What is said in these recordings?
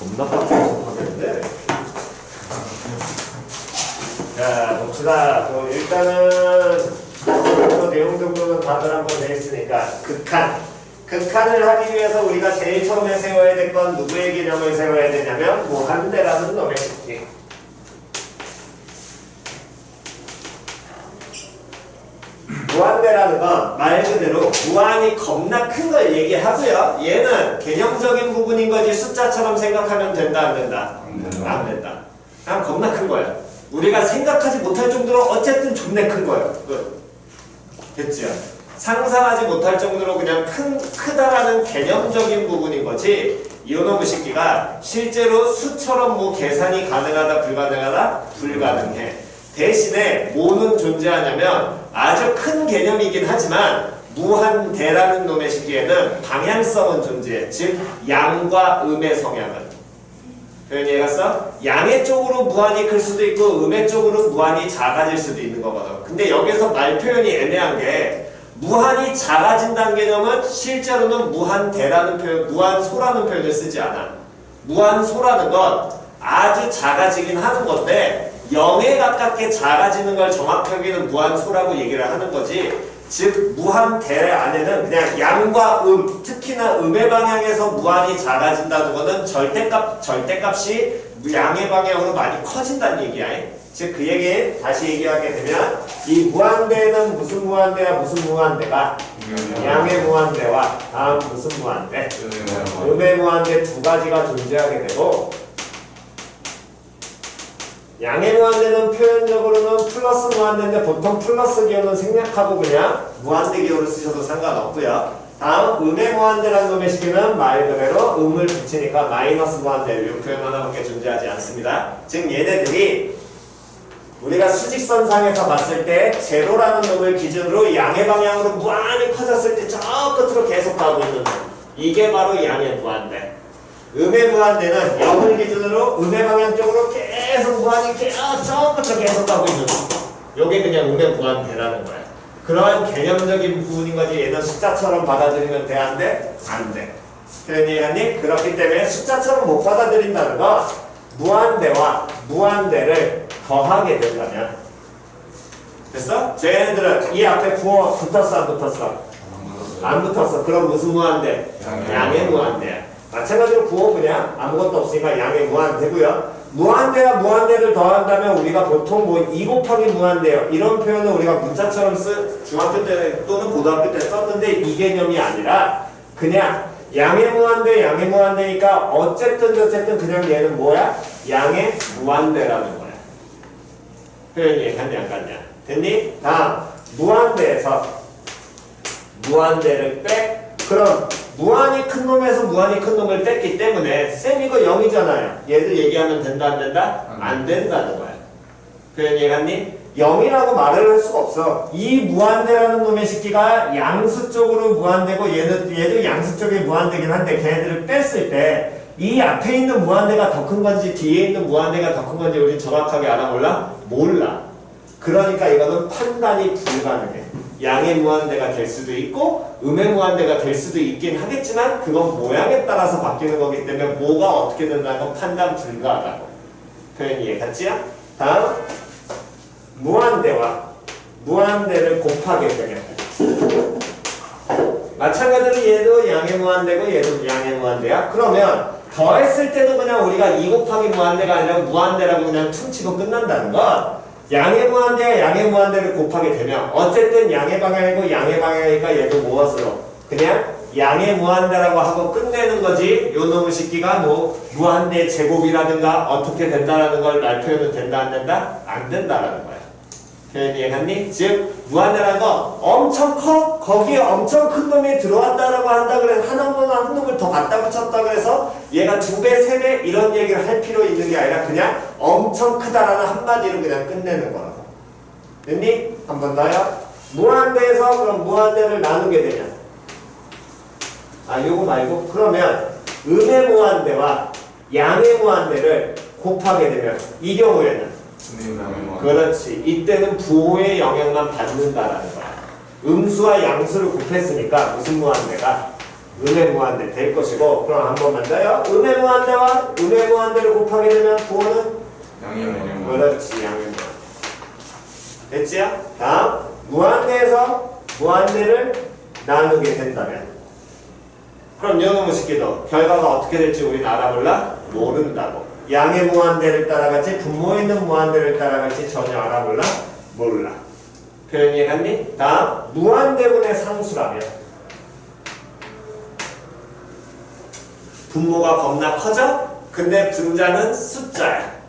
겁나 빡세게 하겠는데. 자, 봅시다. 일단은 내용적으로는 다들 한번 돼 있으니까 극한을 하기 위해서 우리가 제일 처음에 세워야 될 건 누구의 개념을 세워야 되냐면 무한대라는 놈의 식기. 무한대라는 건 말 그대로 무한히 겁나 큰 걸 얘기하고요. 얘는 개념적인 부분인 거지 숫자처럼 생각하면 된다 안 된다? 안 된다. 그냥 겁나 큰 거야. 우리가 생각하지 못할 정도로 어쨌든 존나 큰 거예요. 됐지요? 상상하지 못할 정도로 그냥 크다라는 개념적인 부분인 거지 이놈의 식기가 실제로 수처럼 뭐 계산이 가능하다 불가능하다? 불가능해. 대신에 뭐는 존재하냐면 아주 큰 개념이긴 하지만 무한대라는 놈의 식기에는 방향성은 존재해. 즉 양과 음의 성향은. 표현이 해갔어? 양의 쪽으로 무한히 클 수도 있고 음의 쪽으로 무한히 작아질 수도 있는 거거든. 근데 여기서 말 표현이 애매한 게 무한히 작아진다는 개념은 실제로는 무한대라는 표현, 무한소라는 표현을 쓰지 않아. 무한소라는 건 아주 작아지긴 하는 건데 0에 가깝게 작아지는 걸 정확하게는 무한소라고 얘기를 하는 거지. 즉 무한대 안에는 그냥 양과 특히나 음의 방향에서 무한히 작아진다는 것은 절대값이 양의 방향으로 많이 커진다는 얘기야. 즉 그 얘기 다시 얘기하게 되면 이 무한대는 무슨 무한대야 무슨 무한대가? 양의 무한대와 다음 무슨 무한대? 음의 무한대 두 가지가 존재하게 되고 양의 무한대는 표현적으로는 플러스 무한대인데 보통 플러스 기호는 생략하고 그냥 무한대 기호를 쓰셔도 상관없고요. 다음 음의 무한대라는 놈의 식기는 말 그대로 음을 붙이니까 마이너스 무한대 이 표현 하나밖에 존재하지 않습니다. 즉 얘네들이 우리가 수직선상에서 봤을 때 제로라는 놈을 기준으로 양의 방향으로 무한히 커졌을 때 저 끝으로 계속 가고 있는 놈. 이게 바로 양의 무한대. 음의 무한대는 0을 기준으로 음의 방향 쪽으로 계속 무한히 저 끝으로 계속 가고 있는 놈. 요게 그냥 음의 무한대라는 거야. 그러한 개념적인 부분인 거지. 얘는 숫자처럼 받아들이면 돼? 안 돼? 안 돼. 표현이 이해했니? 그렇기 때문에 숫자처럼 못 받아들인다는 건 무한대와 무한대를 더하게 된다면 됐어? 쟤네들은 이 앞에 구어 붙었어 안 붙었어? 안 붙었어. 그럼 무슨 무한대? 양의 무한대야. 마찬가지로 구어 그냥 아무것도 없으니까 양의 무한대고요. 무한대와 무한대를 더한다면 우리가 보통 뭐 2 곱하기 무한대요. 이런 표현을 우리가 문자처럼 중학교 때 또는 고등학교 때 썼는데 이 개념이 아니라 그냥 양의 무한대니까 어쨌든 그냥 얘는 뭐야? 양의 무한대라는 거야. 표현이 갔냐 안 갔냐? 됐니? 다음 무한대에서 무한대를 백 그럼 무한히 큰 놈에서 무한히 큰 놈을 뺐기 때문에 쌤 이거 0이잖아요. 얘들 얘기하면 된다 안 된다? 안 된다는 거야. 표현이 갔니? 0이라고 말을 할 수가 없어. 이 무한대라는 놈의 식기가 양수 쪽으로 무한대고 얘도 양수 쪽에 무한대긴 한데 걔네들을 뺐을 때 이 앞에 있는 무한대가 더 큰 건지 뒤에 있는 무한대가 더 큰 건지 우리 정확하게 알아 몰라? 몰라. 그러니까 이거는 판단이 불가능해. 양의 무한대가 될 수도 있고 음의 무한대가 될 수도 있긴 하겠지만 그건 모양에 따라서 바뀌는 거기 때문에 뭐가 어떻게 된다는 건 판단 불가하다고. 표현 이해 갔지요? 다음 무한대와 무한대를 곱하게 되면 마찬가지로 얘도 양의 무한대고 얘도 양의 무한대야. 그러면 더했을 때도 그냥 우리가 2 곱하기 무한대가 아니라 무한대라고 그냥 퉁치고 끝난다는 건 양의 무한대와 양의 무한대를 곱하게 되면 어쨌든 양의 방향이고 양의 방향이니까 얘도 무엇으로 그냥 양의 무한대라고 하고 끝내는 거지. 요 놈의 식기가 뭐 무한대 제곱이라든가 어떻게 된다라는 걸 말 표현은 된다 안 된다? 안 된다라는 거야. 표현 이해갔니? 즉 무한대라는 건 엄청 커 거기에 엄청 큰 놈이 들어왔다라고 한다 그래서 한 놈을 더 갖다 붙였다 그래서 얘가 2배, 3배 이런 얘기를 할 필요 있는 게 아니라 그냥 엄청 크다라는 한마디로 그냥 끝내는 거라고. 됐니? 한 번 더요. 무한대에서 그럼 무한대를 나누게 되면 요거 말고 그러면 음의 무한대와 양의 무한대를 곱하게 되면 이 경우에는 그렇지. 이때는 부호의 영향만 받는다라는 거야. 음수와 양수를 곱했으니까 무슨 무한대가? 음의 무한대 될 것이고 그럼 한 번만 더요. 음의 무한대와 음의 무한대를 곱하게 되면 부호는 양의 그렇지 양의 무한대. 됐지요? 다음 무한대에서 무한대를 나누게 된다면 그럼 요놈의 식기도 결과가 어떻게 될지 우리는 알아볼라? 모른다고. 양의 무한대를 따라갈지 분모에 있는 무한대를 따라갈지 전혀 알아볼라? 몰라. 표현 이해갔니? 다음 무한대분의 상수라면 분모가 겁나 커져? 근데 분자는 숫자야.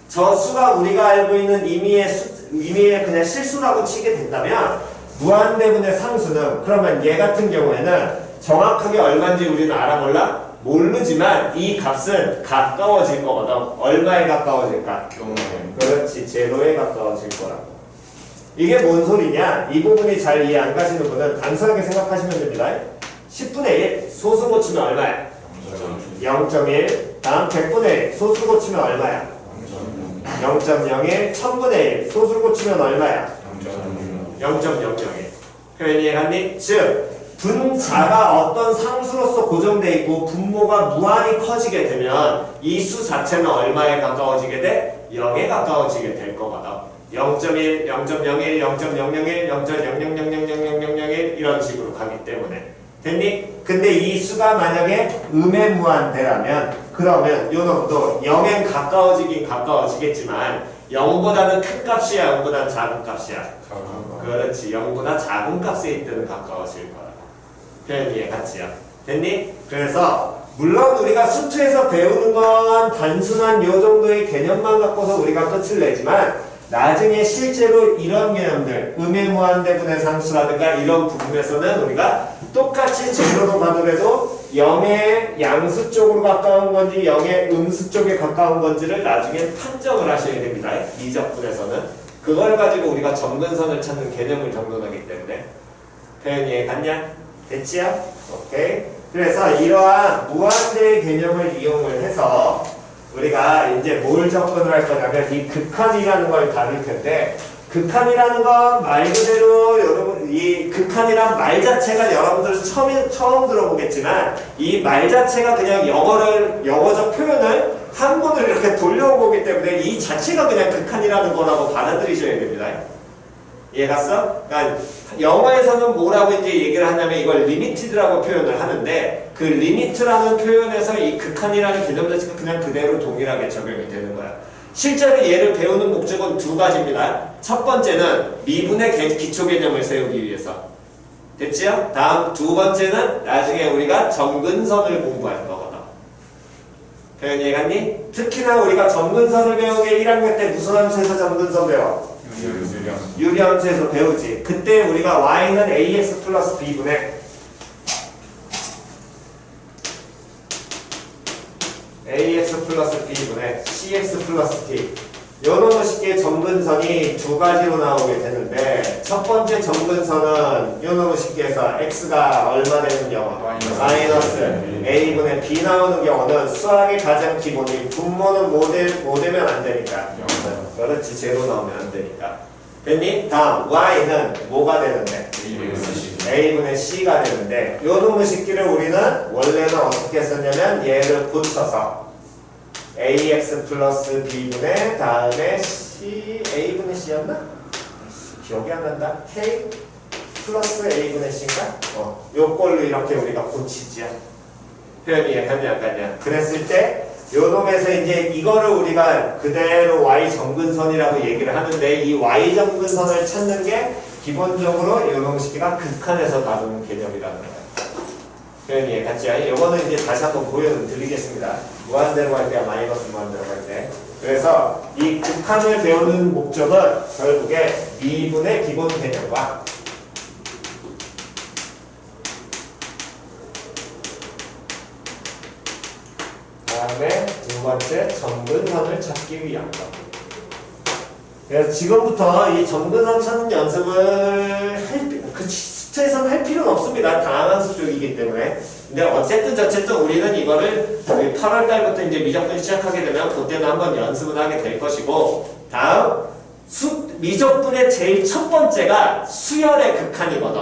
저 수가 우리가 알고 있는 임의의 그냥 실수라고 치게 된다면 무한대분의 상수는 그러면 얘 같은 경우에는 정확하게 얼마인지 우리는 알아볼라? 모르지만 이 값은 가까워질 거거든. 얼마에 가까워질까? 그렇지 제로에 가까워질 거라고. 이게 뭔 소리냐? 이 부분이 잘 이해 안 가시는 분은 단순하게 생각하시면 됩니다. 10분의 1 소수 고치면 얼마야? 0.1 다음 100분의 1 소수 고치면 얼마야? 0.01 1000분의 1 소수 고치면 얼마야? 0.001 표현 이해갔니? 즉 분자가 어떤 상수로서 고정되어 있고 분모가 무한히 커지게 되면 이 수 자체는 얼마에 가까워지게 돼? 0에 가까워지게 될 거거든. 0.1, 0.01, 0.001, 0.00000001 이런 식으로 가기 때문에 됐니? 근데 이 수가 만약에 음의 무한대라면 그러면 요 놈도 0엔 가까워지긴 가까워지겠지만 0보다는 큰 값이야 0보다는 작은 값이야? 그렇지 0보다 작은 값에 있다는 가까워질 거야. 표현 이해 같지요? 됐니? 그래서 물론 우리가 수투에서 배우는 건 단순한 요 정도의 개념만 갖고서 우리가 끝을 내지만 나중에 실제로 이런 개념들 음의 무한대분의 상수라든가 이런 부분에서는 우리가 똑같이 제로로 가더라도 0의 양수 쪽으로 가까운 건지 0의 음수 쪽에 가까운 건지를 나중에 판정을 하셔야 됩니다. 이적분에서는 그걸 가지고 우리가 점근선을 찾는 개념을 정돈하기 때문에 표현 이해 갔냐? 됐지요? 오케이. 그래서 이러한 무한대의 개념을 이용을 해서 우리가 이제 뭘 접근을 할 거냐면 이 극한이라는 걸 다룰 텐데 극한이라는 건 말 그대로 여러분 이 극한이란 말 자체가 여러분들 처음 들어보겠지만 이 말 자체가 그냥 영어적 표현을 한문을 이렇게 돌려보기 때문에 이 자체가 그냥 극한이라는 거라고 받아들이셔야 됩니다. 이해 갔어? 그러니까 영어에서는 뭐라고 이제 얘기를 하냐면 이걸 리미티드라고 표현을 하는데 그 리미트라는 표현에서 이 극한이라는 개념 자체가 그냥 그대로 동일하게 적용이 되는 거야. 실제로 얘를 배우는 목적은 두 가지입니다. 첫 번째는 미분의 기초 개념을 세우기 위해서. 됐지요? 다음 두 번째는 나중에 우리가 점근선을 공부할 거거든. 표현 이해갔니? 특히나 우리가 점근선을 배우게 1학년 때 무슨 함수에서 점근선 배워? 유리함수에서 배우지. 그때 우리가 y는 ax 플러스 b분의 ax 플러스 b분의 cx 플러스 t 요놈의 식의 점근선이 두 가지로 나오게 되는데 첫 번째 점근선은 요놈의 식기에서 x가 얼마 되는 경우? 마이너스 a분의 b 나오는 경우는 수학의 가장 기본이 분모는 뭐 되면 안 되니까 그렇지 제로 나오면 안 되니까 됐니? 다음 y는 뭐가 되는데? a분의 c가 되는데 요놈의 식기를 우리는 원래는 어떻게 했었냐면 얘를 붙여서 ax 플러스 b분의 다음에 c a분의 c였나? 기억이 안 난다. k 플러스 a분의 c인가? 요꼴로 이렇게 우리가 고치지요. 표현이 약간냐 안 갔냐? 그랬을 때 요놈에서 이제 이거를 우리가 그대로 y 점근선이라고 얘기를 하는데 이 y 점근선을 찾는 게 기본적으로 요놈 식기가 극한에서 다루는 개념이라는 거예요. 표현이 이해 갔죠? 요거는 이제 다시 한번 보여드리겠습니다. 무한대로 할 때와 마이너스 무한대로 할 때. 그래서 이 극한을 배우는 목적은 결국에 미분의 기본 개념과 다음에 두 번째 점근선을 찾기 위한 것. 그래서 지금부터 이 점근선 찾는 연습을 수트에서는 할 필요는 없습니다. 다양한 수쪽이기 때문에. 근데 어쨌든 우리는 이거를 8월 달부터 이제 미적분 시작하게 되면 그때는 한번 연습을 하게 될 것이고 다음 미적분의 제일 첫 번째가 수열의 극한이거든.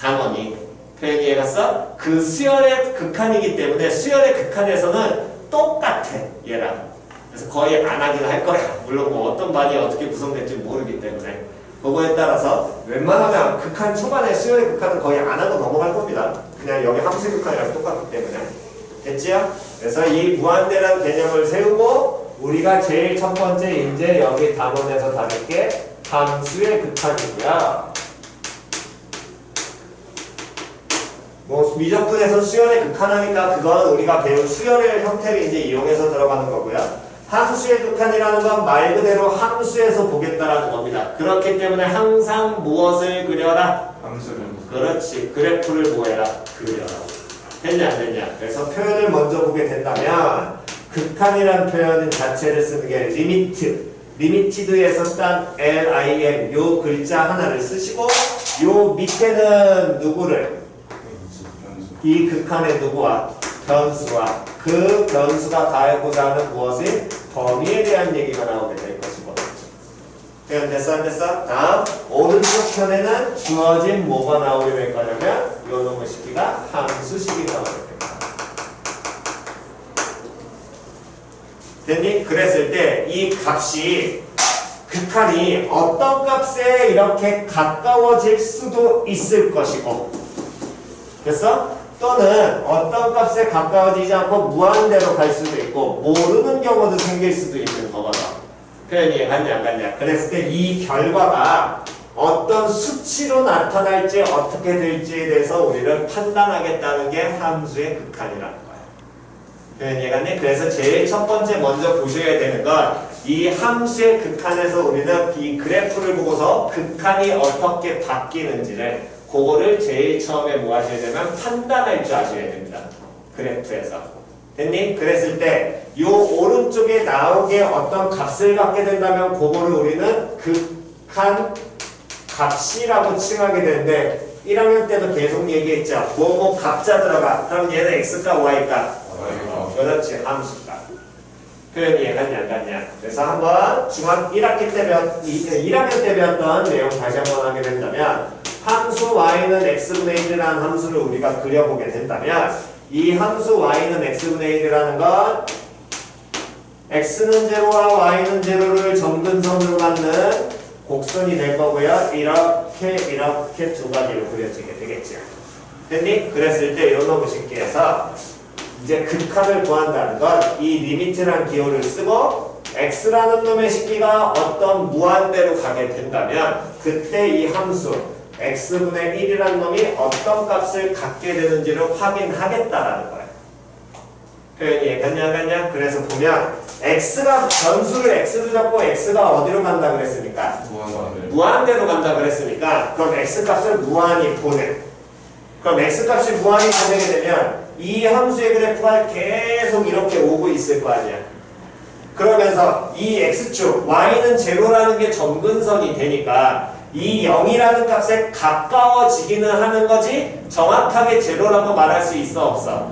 단원이. 표현이 이해갔어? 그 수열의 극한이기 때문에 수열의 극한에서는 똑같아 얘랑. 그래서 거의 안 하긴 할 거야. 물론 뭐 어떤 반이 어떻게 구성될지 모르기 때문에 그거에 따라서 웬만하면 극한 초반에 수열의 극한은 거의 안 하고 넘어갈 겁니다. 그냥 여기 함수의 극한이랑 똑같기 때문에. 됐지요? 그래서 이 무한대라는 개념을 세우고 우리가 제일 첫 번째 이제 여기 답원에서 다룰 게 함수의 극한이고요. 뭐 미적분에서 수열의 극한하니까 그건 우리가 배운 수열의 형태를 이제 이용해서 들어가는 거고요. 함수의 극한이라는 건 말 그대로 함수에서 보겠다라는 겁니다. 그렇기 때문에 항상 무엇을 그려라? 함수를. 그렇지. 그래프를 뭐해라? 그려라. 됐냐 안 됐냐? 그래서 표현을 먼저 보게 된다면 극한이라는 표현 자체를 쓰는 게 리미트. 리미티드에서 딴 LIM 요 글자 하나를 쓰시고 요 밑에는 누구를? 이 극한의 누구와? 변수와 그 변수가 가해고자 하는 무엇이? 범위에 대한 얘기가 나오게 될 것이고. 표현 됐어 안 됐어? 다음 오른쪽 편에는 주어진 뭐가 나오게 될 거냐면 요 놈의 식기가 함수식이 나오게 됩니다. 됐니? 그랬을 때 이 값이 극한이 어떤 값에 이렇게 가까워질 수도 있을 것이고 됐어? 또는 어떤 값에 가까워지지 않고 무한대로 갈 수도 있고 모르는 경우도 생길 수도 있는 거거든. 표현이 갔냐 안 갔냐. 그랬을 때 이 결과가 어떤 수치로 나타날지 어떻게 될지에 대해서 우리를 판단하겠다는 게 함수의 극한이라는 거야. 표현이 갔니? 그래서 제일 첫 번째 먼저 보셔야 되는 건 이 함수의 극한에서 우리는 이 그래프를 보고서 극한이 어떻게 바뀌는지를 그거를 제일 처음에 뭐 하셔야 되면 판단할 줄 아셔야 됩니다. 그래프에서. 됐니? 그랬을 때 이 오른쪽에 나오게 어떤 값을 갖게 된다면 그거를 우리는 극한 값이라고 칭하게 되는데 1학년 때도 계속 얘기했죠. 뭐뭐 값자 들어가. 그럼 얘는 x가 y가? 그렇지. 함수가. 표현이 이해갔냐 안 갔냐. 그래서 한번 중학 1학기 때 1학년 때 배웠던 내용 다시 한번 하게 된다면 함수 y는 x분의 1이라는 함수를 우리가 그려보게 된다면 이 함수 y는 x분의 1이라는 건 x는 제로와 y는 제로를 점근선으로 갖는 곡선이 될 거고요. 이렇게 두 가지로 그려지게 되겠죠. 됐니? 그랬을 때 이런 놈의 식기에서 이제 극한을 구한다는 건 이 리미트라는 기호를 쓰고 x라는 놈의 식기가 어떤 무한대로 가게 된다면 그때 이 함수 x분의 1이라는 놈이 어떤 값을 갖게 되는지를 확인하겠다라는 거예요. 표현이 이해갔냐? 그래서 보면 x가 변수를 x로 잡고 x가 어디로 간다 그랬습니까? 무한대로 간다 그랬으니까 그럼 x값을 무한히 보내. 그럼 x값이 무한히 보내게 되면 이 함수의 그래프가 계속 이렇게 오고 있을 거 아니야. 그러면서 이 x축 y는 제로라는 게 점근선이 되니까 이 0이라는 값에 가까워지기는 하는 거지 정확하게 제로라고 말할 수 있어 없어?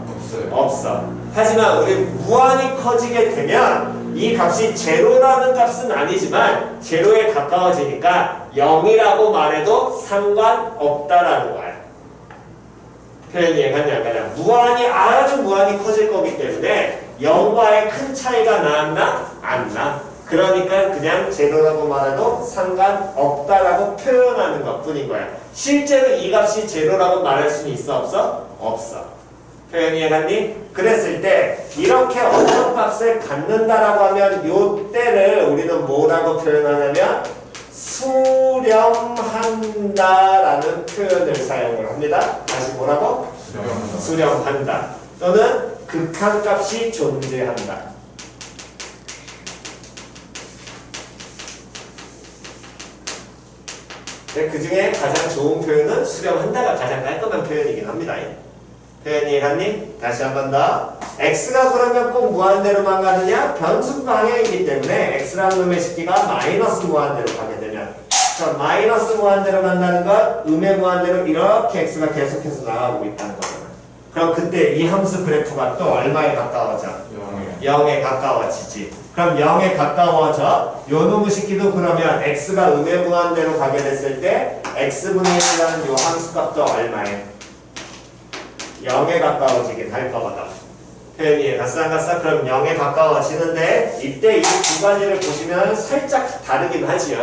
없어. 하지만 우리 무한히 커지게 되면 이 값이 제로라는 값은 아니지만 제로에 가까워지니까 0이라고 말해도 상관없다라는 거야. 표현이 이해갔냐 안 가냐. 무한히 아주 무한히 커질 거기 때문에 0과의 큰 차이가 나나? 안 나. 그러니까 그냥 제로라고 말해도 상관없다라고 표현하는 것 뿐인 거야. 실제로 이 값이 제로라고 말할 수는 있어 없어? 없어. 표현이 이해갔니? 그랬을 때 이렇게 어떤 값을 갖는다라고 하면 요 때를 우리는 뭐라고 표현하냐면 수렴한다라는 표현을 사용을 합니다. 다시 뭐라고? 수렴한다. 또는 극한값이 존재한다. 그 중에 가장 좋은 표현은 수렴한다가 가장 깔끔한 표현이긴 합니다. 표현이 이해갔니? 다시 한 번 더. x가 그러면 꼭 무한대로만 가느냐? 변수 방향이기 때문에 x라는 놈의 식기가 마이너스 무한대로 가게 되면 마이너스 무한대로 간다는 건 음의 무한대로 이렇게 x가 계속해서 나가고 있다는 거잖아. 그럼 그때 이 함수 그래프가 또 얼마에 가까워져? 0에 가까워지지. 그럼 0에 가까워져. 요 놈의 식기도 그러면 x가 음의 무한대로 가게 됐을 때 x분의 1이라는 요 함수값도 얼마에? 0에 가까워지긴 할 거거든. 표현이 이해갔어 안 갔어? 그럼 0에 가까워지는데 이때 이 두 가지를 보시면 살짝 다르긴 하지요.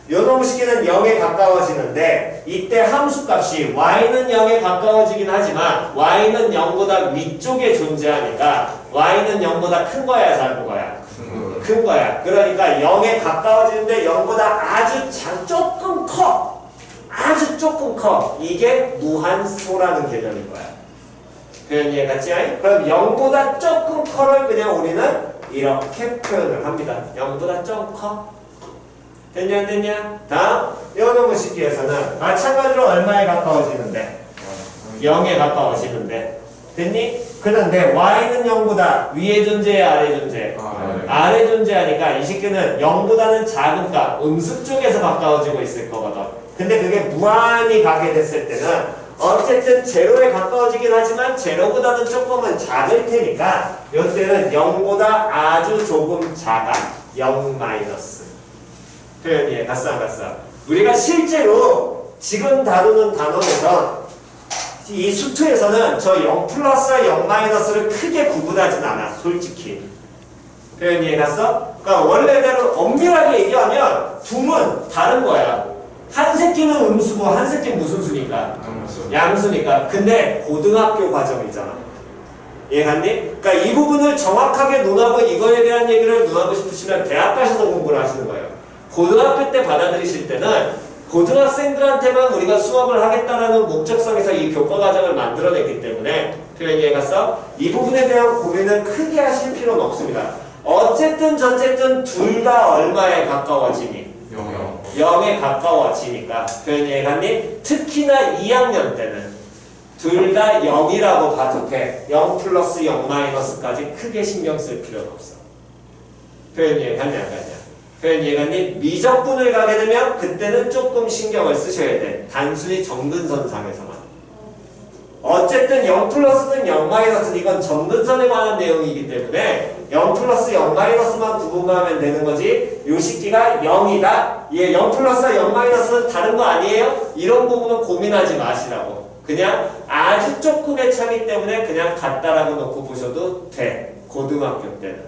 요놈 식기는 0에 가까워지는데 이때 함수값이 y는 0에 가까워지긴 하지만 y는 0보다 위쪽에 존재하니까 y는 0보다 큰 거야 작은 거야? 큰 거야. 그러니까 0에 가까워지는데 0보다 아주 조금 커. 아주 조금 커. 이게 무한소라는 개념인 거야. 표현 이해갔지? 그럼 0보다 조금 커를 그냥 우리는 이렇게 표현을 합니다. 0보다 좀 커. 됐냐 안 됐냐? 다음 요놈을 씻기 위해서는 마찬가지로 얼마에 가까워지는데? 0에 가까워지는데 됐니? 그런데 y는 0보다 위에 존재해 아래 존재해? 아래 존재하니까 이 식기는 0보다는 작은 값 음수 쪽에서 가까워지고 있을 거거든. 근데 그게 무한히 가게 됐을 때는 어쨌든 제로에 가까워지긴 하지만 제로보다는 조금은 작을 테니까 이때는 0보다 아주 조금 작아 0 마이너스. 표현 이해 갔어 안 갔어? 우리가 실제로 지금 다루는 단원에서 이 수투에서는 저 0 플러스와 0 마이너스를 크게 구분하진 않아 솔직히. 표현 이해 갔어? 그러니까 원래대로 엄밀하게 얘기하면 둠은 다른 거야. 한 새끼는 음수고 한 새끼는 무슨 수니까? 양수니까. 근데 고등학교 과정이잖아. 이해갔니? 그러니까 이 부분을 정확하게 논하고 이거에 대한 얘기를 논하고 싶으시면 대학 가셔서 공부를 하시는 거예요. 고등학교 때 받아들이실 때는 고등학생들한테만 우리가 수업을 하겠다라는 목적성에서 이 교과 과정을 만들어냈기 때문에 표현 이해갔어? 이 부분에 대한 고민을 크게 하실 필요는 없습니다. 어쨌든 저쨌든 둘 다 얼마에 가까워지니? 0에 가까워지니까 표현 이해갔니? 특히나 2학년 때는 둘 다 0이라고 봐도 돼. 0 플러스 0 마이너스까지 크게 신경 쓸 필요는 없어. 표현 이해갔냐 안 갔냐? 표현 이해갔니? 미적분을 가게 되면 그때는 조금 신경을 쓰셔야 돼. 단순히 점근선상에서만. 어쨌든 0 플러스는 0 마이너스는 이건 점근선에 관한 내용이기 때문에 0 플러스 0 마이너스만 구분하면 되는 거지. 요 식기가 0이다. 얘 0 플러스와 0 마이너스는 다른 거 아니에요? 이런 부분은 고민하지 마시라고. 그냥 아주 조금의 차이 때문에 그냥 같다라고 놓고 보셔도 돼. 고등학교 때는.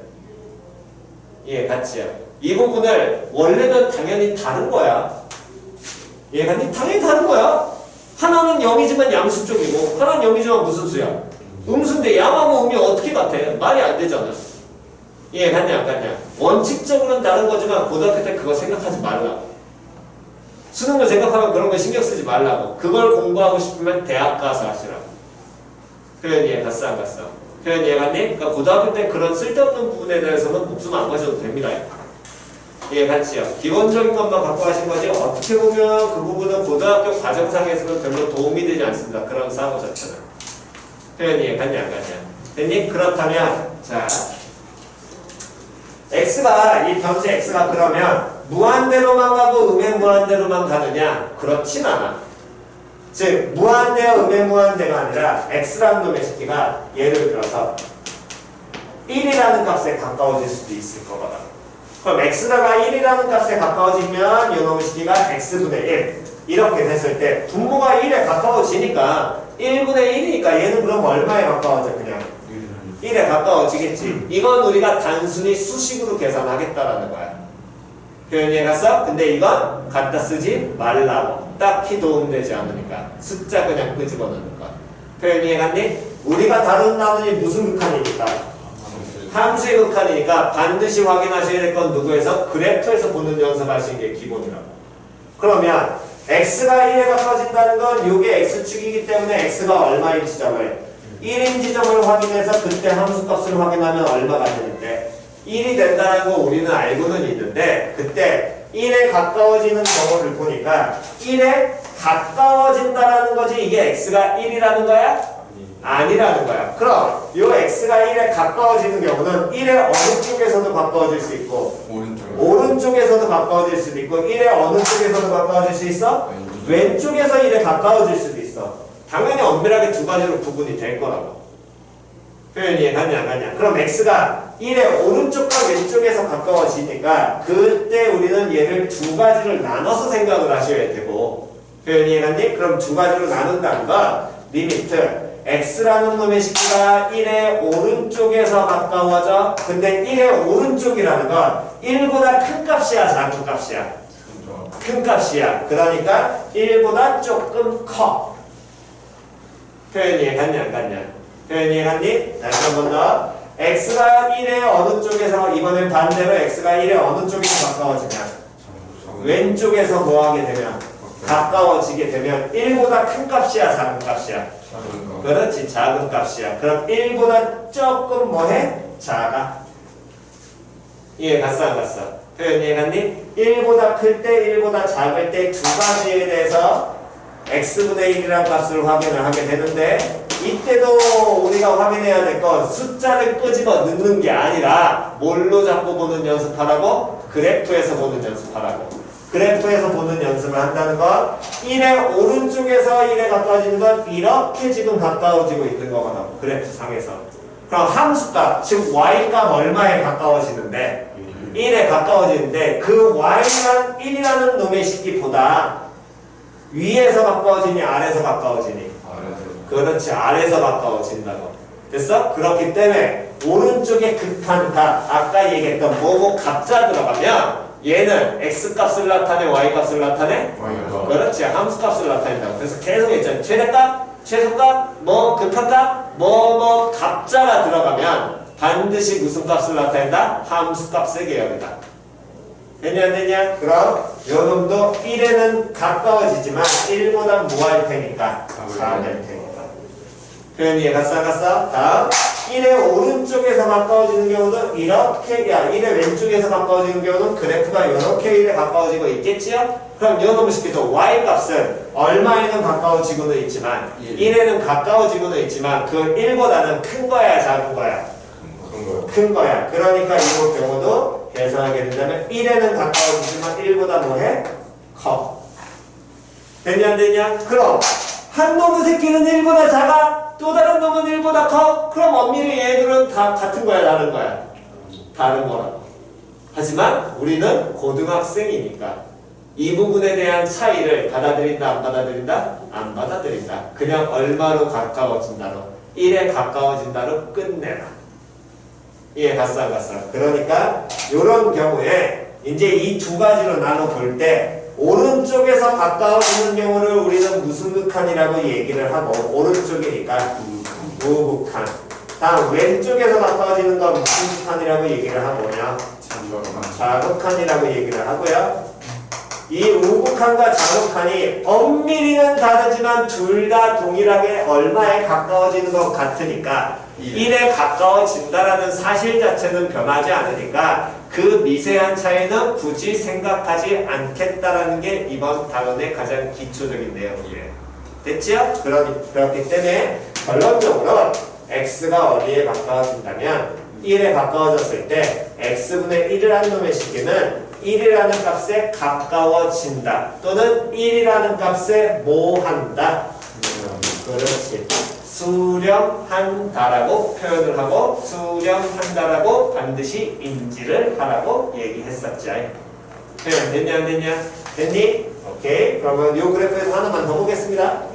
같이요. 이 부분을 원래는 당연히 다른 거야. 얘가 당연히 다른 거야. 하나는 0이지만 양수 쪽이고 하나는 0이지만 무슨 수야? 음수인데 양하고 음이 어떻게 같아? 말이 안 되잖아. 갔냐 안 갔냐? 원칙적으로는 다른 거지만 고등학교 때 그거 생각하지 말라고. 수능을 생각하면 그런 거 신경 쓰지 말라고. 그걸 공부하고 싶으면 대학 가서 하시라고. 표현 이해 갔어 안 갔어? 표현 이해 갔니? 그러니까 고등학교 때 그런 쓸데없는 부분에 대해서는 목숨 안 거셔도 됩니다. 같이요. 기본적인 것만 갖고 하신 거지 어떻게 보면 그 부분은 고등학교 과정상에서는 별로 도움이 되지 않습니다. 그런 사고 자체는. 표현 이해 갔냐 안 갔냐? 됐니? 그렇다면 자 x가 이 변수 x가 그러면 무한대로만 가고 음의 무한대로만 가느냐? 그렇진 않아. 즉 무한대와 음의 무한대가 아니라 x라는 놈의 식기가 예를 들어서 1이라는 값에 가까워질 수도 있을 거거든. 그럼 x가 1이라는 값에 가까워지면 이놈의 식기가 x분의 1 이렇게 됐을 때 분모가 1에 가까워지니까 1분의 1이니까 얘는 그럼 얼마에 가까워져? 그냥 1에 가까워지겠지. 이건 우리가 단순히 수식으로 계산하겠다라는 거야. 표현 이해갔어? 근데 이건 갖다 쓰지 말라고. 딱히 도움되지 않으니까. 숫자 그냥 끄집어 넣는 거야. 표현 이해갔니? 우리가 다룬 나누니 무슨 극한이니까? 함수의 극한이니까 반드시 확인하셔야 될 건 누구에서? 그래프에서 보는 연습하시는 게 기본이라고. 그러면 x가 1에 가까워진다는 건 이게 x축이기 때문에 x가 얼마인 지점을 1인 지점을 확인해서 그때 함수값을 확인하면 얼마가 되는데 1이 된다는 거 우리는 알고는 있는데 그때 1에 가까워지는 경우를 보니까 1에 가까워진다라는 거지 이게 x가 1이라는 거야? 아니라는 거야. 그럼 이 x가 1에 가까워지는 경우는 1의 어느 쪽에서도 가까워질 수 있고 오른쪽에서도 가까워질 수도 있고 1의 어느 쪽에서도 가까워질 수 있어? 왼쪽에서 1에 가까워질 수도 있어. 당연히 엄밀하게 두 가지로 구분이 될 거라고. 표현 이해갔냐 안 갔냐? 그럼 x가 1의 오른쪽과 왼쪽에서 가까워지니까 그때 우리는 얘를 두 가지를 나눠서 생각을 하셔야 되고 표현 이해갔니? 그럼 두 가지로 나눈다는 건 리미트 x라는 놈의 식기가 1의 오른쪽에서 가까워져. 근데 1의 오른쪽이라는 건 1보다 큰 값이야, 작은 값이야? 큰 값이야. 그러니까 1보다 조금 커. 표현이 이해갔냐 안 갔냐? 표현이 이해갔니? 다시 한 번 더. x가 1의 어느 쪽에서, 이번엔 반대로 x가 1의 어느 쪽에서 가까워지냐? 왼쪽에서 뭐하게 되면? 가까워지게 되면 1보다 큰 값이야, 작은 값이야? 그렇지, 작은 값이야. 그럼 1보다 조금 뭐해? 작아. 이해 갔어 안 갔어? 표현 이해갔니? 1보다 클 때, 1보다 작을 때 두 가지에 대해서 x분의 1이라는 값을 확인을 하게 되는데, 이때도 우리가 확인해야 될 건 숫자를 끄집어 넣는 게 아니라 뭘로 잡고 보는 연습하라고? 그래프에서 보는 연습하라고. 그래프에서 보는 연습을 한다는 건 1의 오른쪽에서 1에 가까워지는 건 이렇게 지금 가까워지고 있는 거거든. 그래프 상에서. 그럼 함수값, 즉 y값 얼마에 가까워지는데? 1에 가까워지는데 그 y란 1이라는 놈의 식기보다 위에서 가까워지니 아래에서 가까워지니? 그렇지, 아래에서 가까워진다고. 됐어? 그렇기 때문에 오른쪽에 극한 값, 아까 얘기했던 뭐뭐 값자 들어가면 얘는 x값을 나타내, y값을 나타내? 그렇지, 함수값을 나타낸다고. 그래서 계속 했잖아. 최대값, 최소값, 뭐 극한값, 뭐 값자가 들어가면 반드시 무슨 값을 나타낸다? 함수값의 계열이다. 되냐 안 되냐? 그럼 요 놈도 1에는 가까워지지만 1보다 뭐할 테니까? 작을 테니까. 표현이 이해갔어 안 갔어? 다음 1의 오른쪽에서 가까워지는 경우는 이렇게, 1의 왼쪽에서 가까워지는 경우는 그래프가 이렇게 1에 가까워지고 있겠지요? 그럼 요 놈을 시켜도 y값은 얼마에는 가까워지고는 있지만 1에는 가까워지고는 있지만 그 1보다는 큰 거야, 작은 거야? 큰 거야. 그러니까 이번 경우도 계산하게 된다면 1에는 가까워지지만 1보다 뭐해? 커. 되냐 안 되냐? 그럼 한 놈의 새끼는 1보다 작아? 또 다른 놈은 1보다 커? 그럼 엄밀히 얘들은 다 같은 거야, 다른 거야? 다른 거라고. 하지만 우리는 고등학생이니까 이 부분에 대한 차이를 받아들인다, 안 받아들인다? 안 받아들인다. 그냥 얼마로 가까워진다로, 1에 가까워진다로 끝내라. 이해 갔어 안 갔어? 그러니까 이런 경우에 이제 이 두 가지로 나눠 볼 때 오른쪽에서 가까워지는 경우를 우리는 무슨 극한이라고 얘기를 하고, 오른쪽이니까 우극한. 다음 왼쪽에서 가까워지는 건 무슨 극한이라고 얘기를 하고요? 좌극한이라고 얘기를 하고요. 이 우극한과 좌극한이 엄밀히는 다르지만 둘 다 동일하게 얼마에 가까워지는 것 같으니까 1에 가까워진다라는 사실 자체는 변하지 않으니까 그 미세한 차이는 굳이 생각하지 않겠다라는 게 이번 단원의 가장 기초적인 내용이에요. 됐지요? 그렇기 때문에 결론적으로 x가 어디에 가까워진다면 1에 가까워졌을 때 x분의 1이라는 놈의 식기는 1이라는 값에 가까워진다. 또는 1이라는 값에 뭐한다? 그렇지. 수렴한다라고 표현을 하고 수렴한다라고 반드시 인지를 하라고 얘기했었죠. 표현 됐냐 안 됐냐? 됐니? 오케이. 그러면 이 그래프에서 하나만 더 보겠습니다.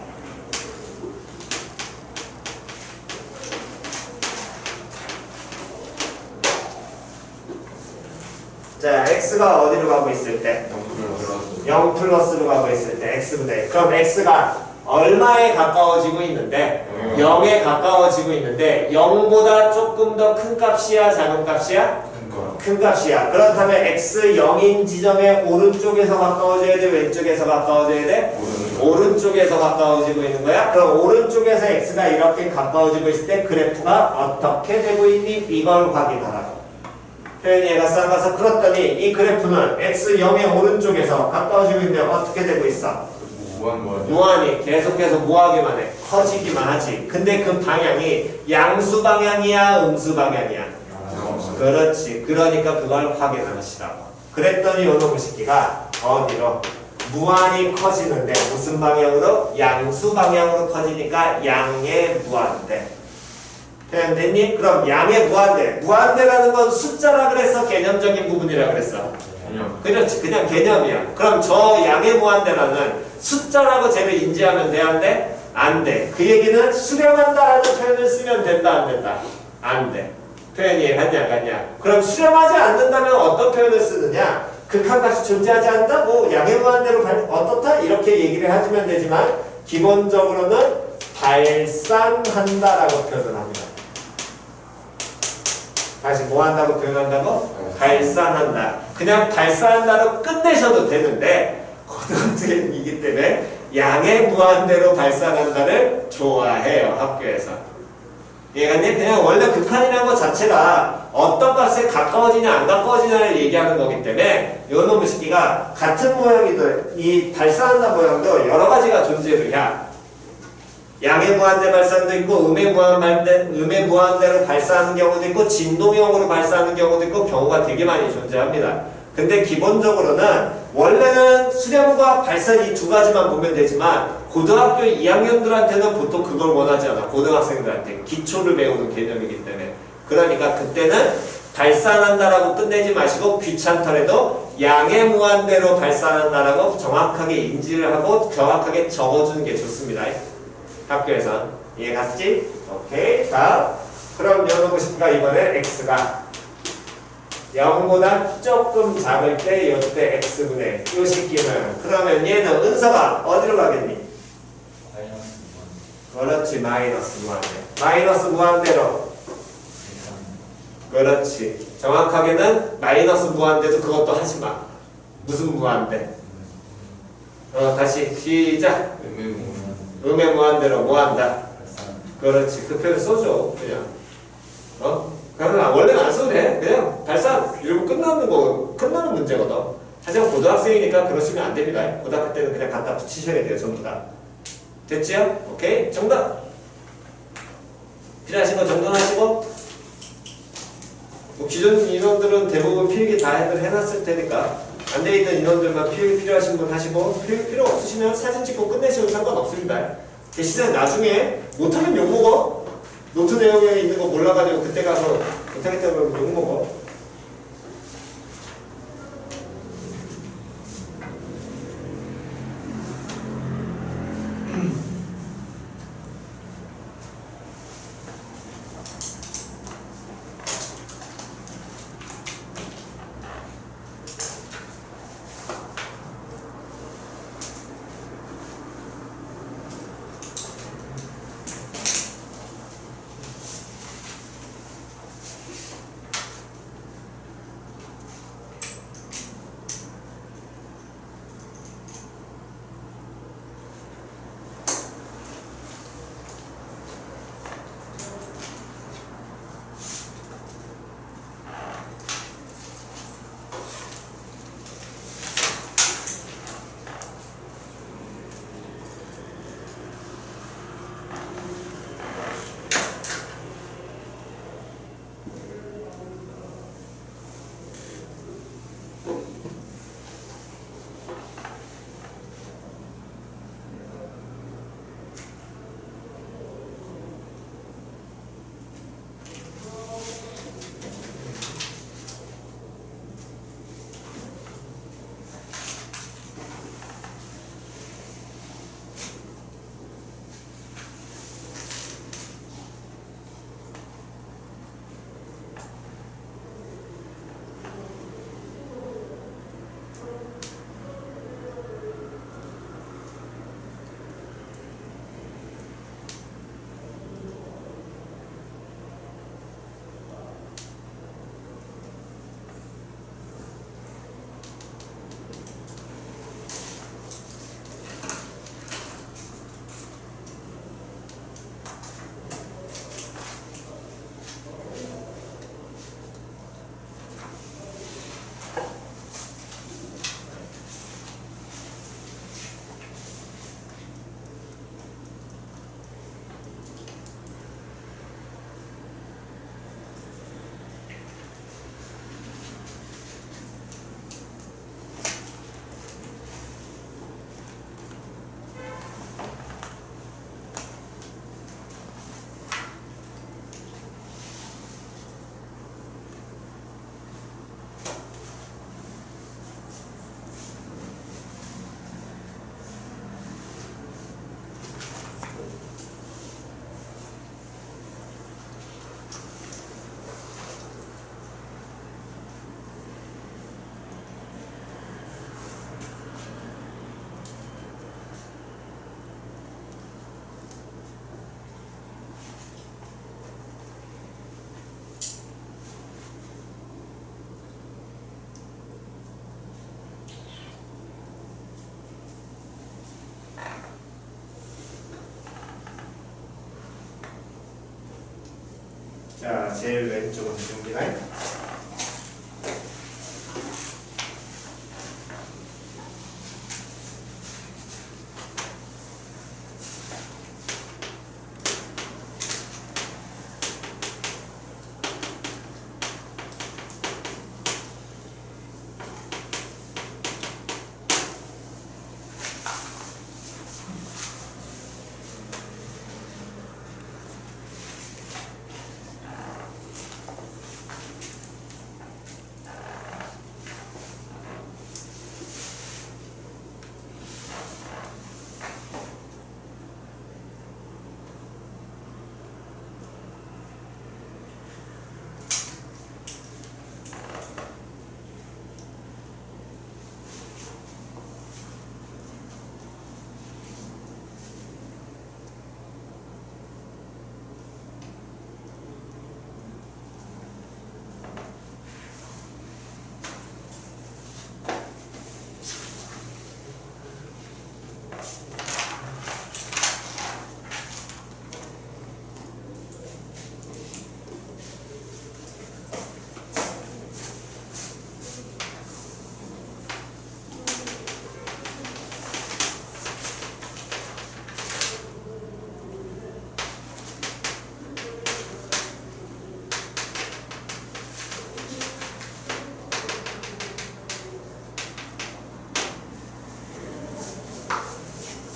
자, x가 어디로 가고 있을 때? 0 플러스로 가고 있을 때 x분의, 그럼 x가 얼마에 가까워지고 있는데 0에 가까워지고 있는데 0보다 조금 더 큰 값이야, 작은 값이야? 큰 값이야. 그렇다면 x 0인 지점에 오른쪽에서 가까워져야 돼, 왼쪽에서 가까워져야 돼? 오른쪽에서 가까워지고 있는 거야. 그럼 오른쪽에서 x가 이렇게 가까워지고 있을 때 그래프가 어떻게 되고 있니? 이걸 확인하라고. 표현이 얘가 쌍가서 그렇더니 이 그래프는 x 0의 오른쪽에서 가까워지고 있는데 어떻게 되고 있어? 무한히 계속해서 뭐하기만 해? 커지기만 하지. 근데 그 방향이 양수 방향이야, 음수 방향이야? 그렇지. 그러니까 그걸 확인하시라고. 그랬더니 요놈의 새끼가 어디로? 무한히 커지는데 무슨 방향으로? 양수 방향으로 커지니까 양의 무한대. 됐니? 그럼 양의 무한대. 무한대라는 건 숫자라 그랬어? 개념적인 부분이라 그랬어? 그렇지. 그냥 개념이야. 그럼 저 양의 무한대라는 숫자라고 쟤를 인지하면 돼, 안 돼? 안 돼. 그 얘기는 수렴한다라는 표현을 쓰면 된다, 안 된다? 안 돼. 표현이 같냐, 같냐? 그럼 수렴하지 않는다면 어떤 표현을 쓰느냐? 극한값이 존재하지 않는다고 양의 무한대로 어떻다? 이렇게 얘기를 해주면 되지만 기본적으로는 발산한다라고 표현을 합니다. 다시 뭐 한다고 표현한다고? 발산한다. 그냥 발산한다로 끝내셔도 되는데 고등학생이기 때문에 양의 무한대로 발산한다를 좋아해요. 학교에서. 이해갔니? 그냥 원래 극한이라는 것 자체가 어떤 값에 가까워지냐 안 가까워지냐를 얘기하는 거기 때문에 요놈의 새끼가 같은 모양이든 이 발산한다 모양도 여러 가지가 존재를 해. 양의 무한대 발산도 있고 음의 무한대로 발산하는 경우도 있고 진동형으로 발산하는 경우도 있고 경우가 되게 많이 존재합니다. 근데 기본적으로는 원래는 수렴과 발산 이 두 가지만 보면 되지만 고등학교 2학년들한테는 보통 그걸 원하지 않아. 고등학생들한테 기초를 배우는 개념이기 때문에. 그러니까 그때는 발산한다라고 끝내지 마시고 귀찮더라도 양의 무한대로 발산한다라고 정확하게 인지를 하고 정확하게 적어주는 게 좋습니다. 학교에서. 이해 갔지? 오케이. 자, 그럼 여러분과 이번에 x가 0보다 조금 작을 때 이때 x분의 이 새끼는 그러면 얘는 은서가 어디로 가겠니? 그렇지. 마이너스 무한대. 마이너스 무한대로. 그렇지. 정확하게는 마이너스 무한대도 그것도 하지마. 무슨 무한대? 다시 시작. 음의 무한대로 뭐한다? 그렇지. 그 표현 써줘. 그냥. 그러면 원래는 안 써도 돼. 그냥 발산 이러고 끝나는 문제거든. 하지만 고등학생이니까 그러시면 안 됩니다. 고등학교 때는 그냥 갖다 붙이셔야 돼요. 전부 다. 됐지요? 오케이. 정답. 필요하신 거 정돈하시고. 뭐 기존 인원들은 대부분 필기 다 해놨을 테니까 안 돼 있는 인원들만 필기 필요하신 분 하시고 필요 없으시면 사진 찍고 끝내시면 상관없습니다. 대신에 나중에 못하면 욕먹어. 노트 내용에 있는 거 몰라가지고 그때 가서 못하겠다고 그러면 욕먹어. 자, 제일 왼쪽은 중기나.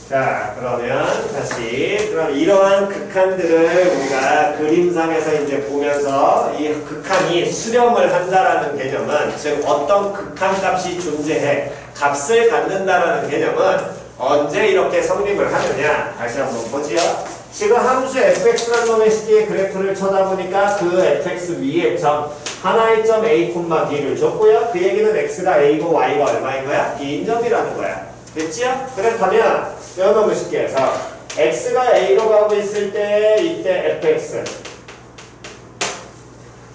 자, 그러면 다시 그럼 이러한 극한들을 우리가 그림상에서 이제 보면서 이 극한이 수렴을 한다라는 개념은 즉 어떤 극한값이 존재해 값을 갖는다라는 개념은 언제 이렇게 성립을 하느냐 다시 한번 보지요. 지금 함수 fx라는 놈의 시기의 그래프를 쳐다보니까 그 fx 위에 점 하나의 점 a, b를 줬고요. 그 얘기는 x가 a고 y가 얼마인 거야? b인 점이라는 거야. 됐지요? 그렇다면 여러분 쉽게 해서 x가 a로 가고 있을 때 이때 fx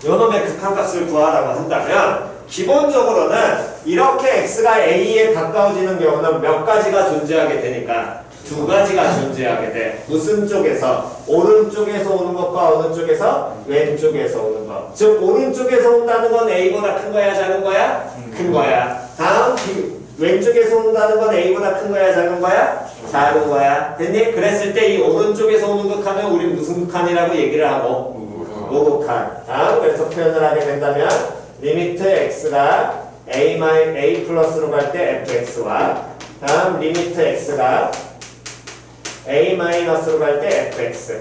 요놈의 극한값을 구하라고 한다면 기본적으로는 이렇게 x가 a에 가까워지는 경우는 몇 가지가 존재하게 되니까 두 가지가 존재하게 돼. 무슨 쪽에서? 오른쪽에서 오는 것과 어느 쪽에서? 왼쪽에서 오는 것. 즉 오른쪽에서 온다는 건 a보다 큰 거야 작은 거야? 큰 거야. 다음 왼쪽에서 온다는 건 a보다 큰 거야 작은 거야? 작은 거야. 됐니? 그랬을 때 이 오른쪽에서 오는 극한은 우리 무슨 극한이라고 얘기를 하고? 우극한. 그래서 표현을 하게 된다면 리미트 x가 a 플러스로 갈 때 fx와 다음 리미트 x가 a 마이너스로 갈 때 fx.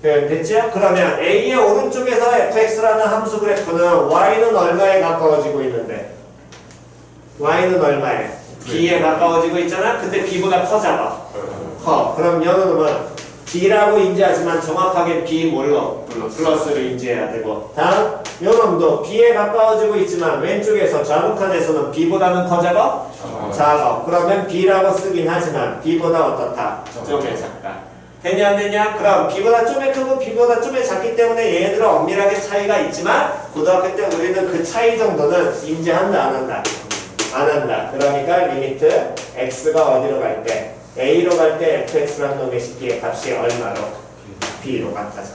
됐죠? 그러면 a의 오른쪽에서 fx라는 함수 그래프는 y는 얼마에 가까워지고 있는데? y는 얼마에? b에 가까워지고 있잖아? 근데 b보다 커잖아. 커. 그럼 여기는 b라고 인지하지만 정확하게 b 뭘로? 플러스를 인지해야 되고. 다음 요놈도 b에 가까워지고 있지만 왼쪽에서 좌극한에서는 b보다는 더 작아? 작아. 그러면 b라고 쓰긴 하지만 b보다 어떻다? 좀에 작다. 되냐 안 되냐? 그럼 b보다 좀에 크고 b보다 좀에 작기 때문에 얘네들은 엄밀하게 차이가 있지만 고등학교 때 우리는 그 차이 정도는 인지한다 안 한다? 안 한다. 그러니까 리미트 x가 어디로 갈 때? a로 갈 때 fx라는 놈의 식기의 값이 얼마로? b로 같아져.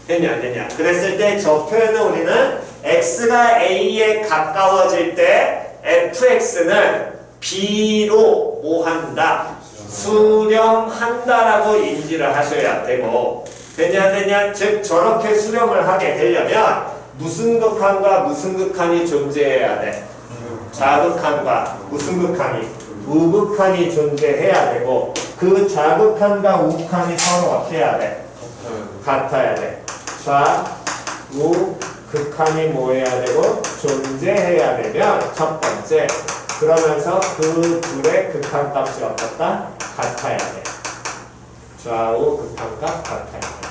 됐냐 안 됐냐? 그랬을 때 저 표현은 우리는 x가 a에 가까워질 때 fx는 b로 뭐 한다? 수렴한다라고 인지를 하셔야 되고. 됐냐 안 됐냐? 즉 저렇게 수렴을 하게 되려면 무슨 극한과 무슨 극한이 존재해야 돼? 좌극한과 무슨 극한이? 우극한이 존재해야 되고 그 좌극한과 우극한이 서로 어떻게 해야 돼? 같아야 돼. 좌, 우, 극한이 뭐 해야 되고 존재해야 되면 첫 번째 그러면서 그 둘의 극한값이 어떻다? 같아야 돼. 좌우 극한값 같아야 돼.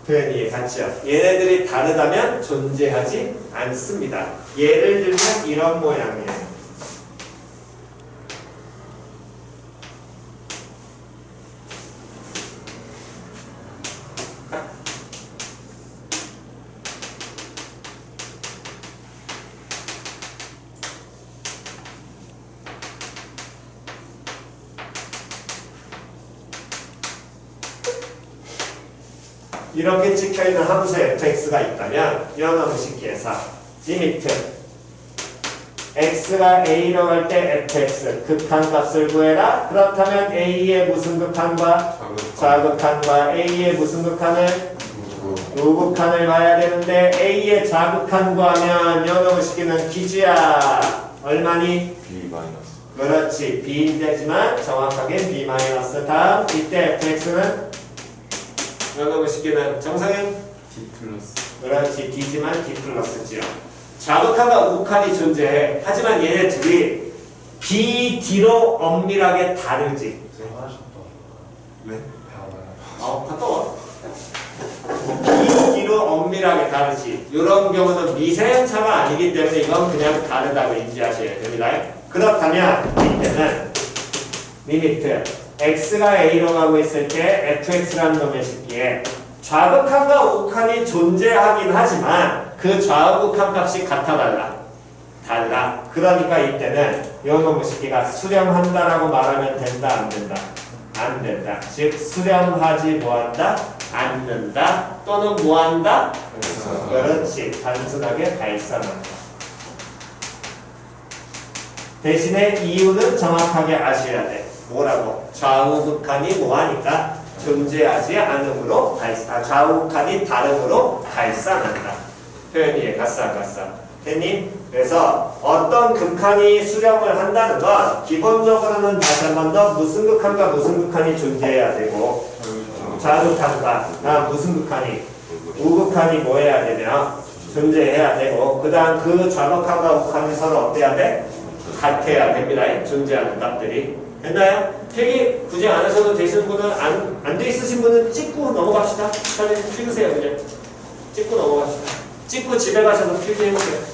표현이 같죠. 얘네들이 다르다면 존재하지 않습니다. 예를 들면 이런 모양이에요. 이렇게 찍혀있는 함수 fx가 있다면 이런 식기에서 리미트 x가 a로 갈 때 fx 극한값을 구해라. 그렇다면 a의 무슨 극한과 자극한과 a의 무슨 극한을 우극한을 봐야 되는데 a의 자극한 구하면 이런 식기는 기지야. 얼마니? B 마이너스. 그렇지. b인데지만 정확하게 b 마이너스. 다음 이때 fx는 이런 식기는 정상은 D 플러스. 그렇지. d지만 d 플러스지요. 자극한과 우극한이 존재해. 하지만 얘네 둘이 b, d로 엄밀하게 다르지. 왜? 갔다 와. b, d로 엄밀하게 다르지. 이런 경우는 미세차가 아니기 때문에 이건 그냥 다르다고 인지하셔야 됩니다. 그렇다면 이때는 리미트 x가 a로 가고 있을 때 fx라는 놈의 식기에 좌극한과 우극한이 존재하긴 하지만 그 좌우극한 값이 같아 달라. 그러니까 이때는 이 놈의 식기가 수렴한다라고 말하면 된다 안 된다? 안 된다. 즉 수렴하지 뭐한다? 않는다 또는 뭐한다? 그렇지. 단순하게 발산한다. 대신에 이유는 정확하게 아셔야 돼. 뭐라고? 좌우극한이 뭐하니까 존재하지 않으므로 좌우극한이 다름으로 발산한다. 표현 이해 갔어? 됐니? 그래서 어떤 극한이 수렴을 한다는 건 기본적으로는 다시 한 번 더 무슨 극한과 무슨 극한이 존재해야 되고 좌극한과 무슨 극한이 우극한이 뭐 해야 되냐 존재해야 되고 그 다음 그 좌극한과 우극한이 서로 어때야 돼? 같아야 됩니다. 존재하는 값들이. 됐나요? 필기 굳이 안 하셔도 되시는 분은 안 돼 있으신 분은 찍고 넘어갑시다. 사진 찍으세요. 그냥 찍고 넘어갑시다. 찍고 집에 가셔서 필기 해보세요.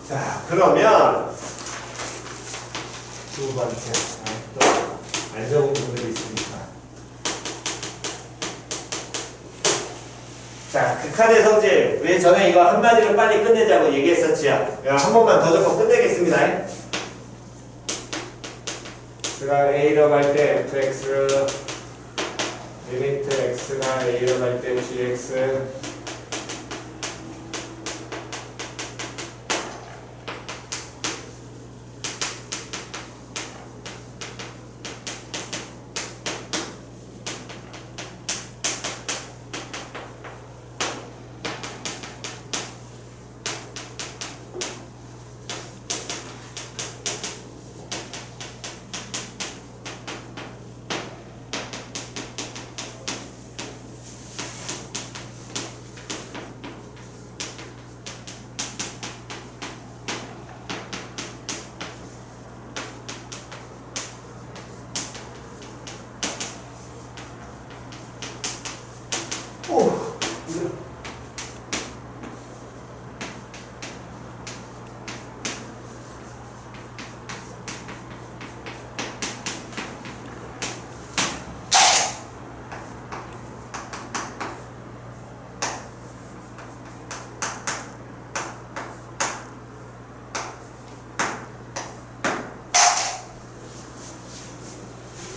자, 그러면 두 번째 또 안 적은 분들이 있으니까. 자, 극한의 성질. 우리 전에 이거 한마디로 빨리 끝내자고 얘기했었지요. 한 번만 더 적고 끝내겠습니다. x가 a로 갈 때 fx를 리미트 x가 a로 갈 때 gx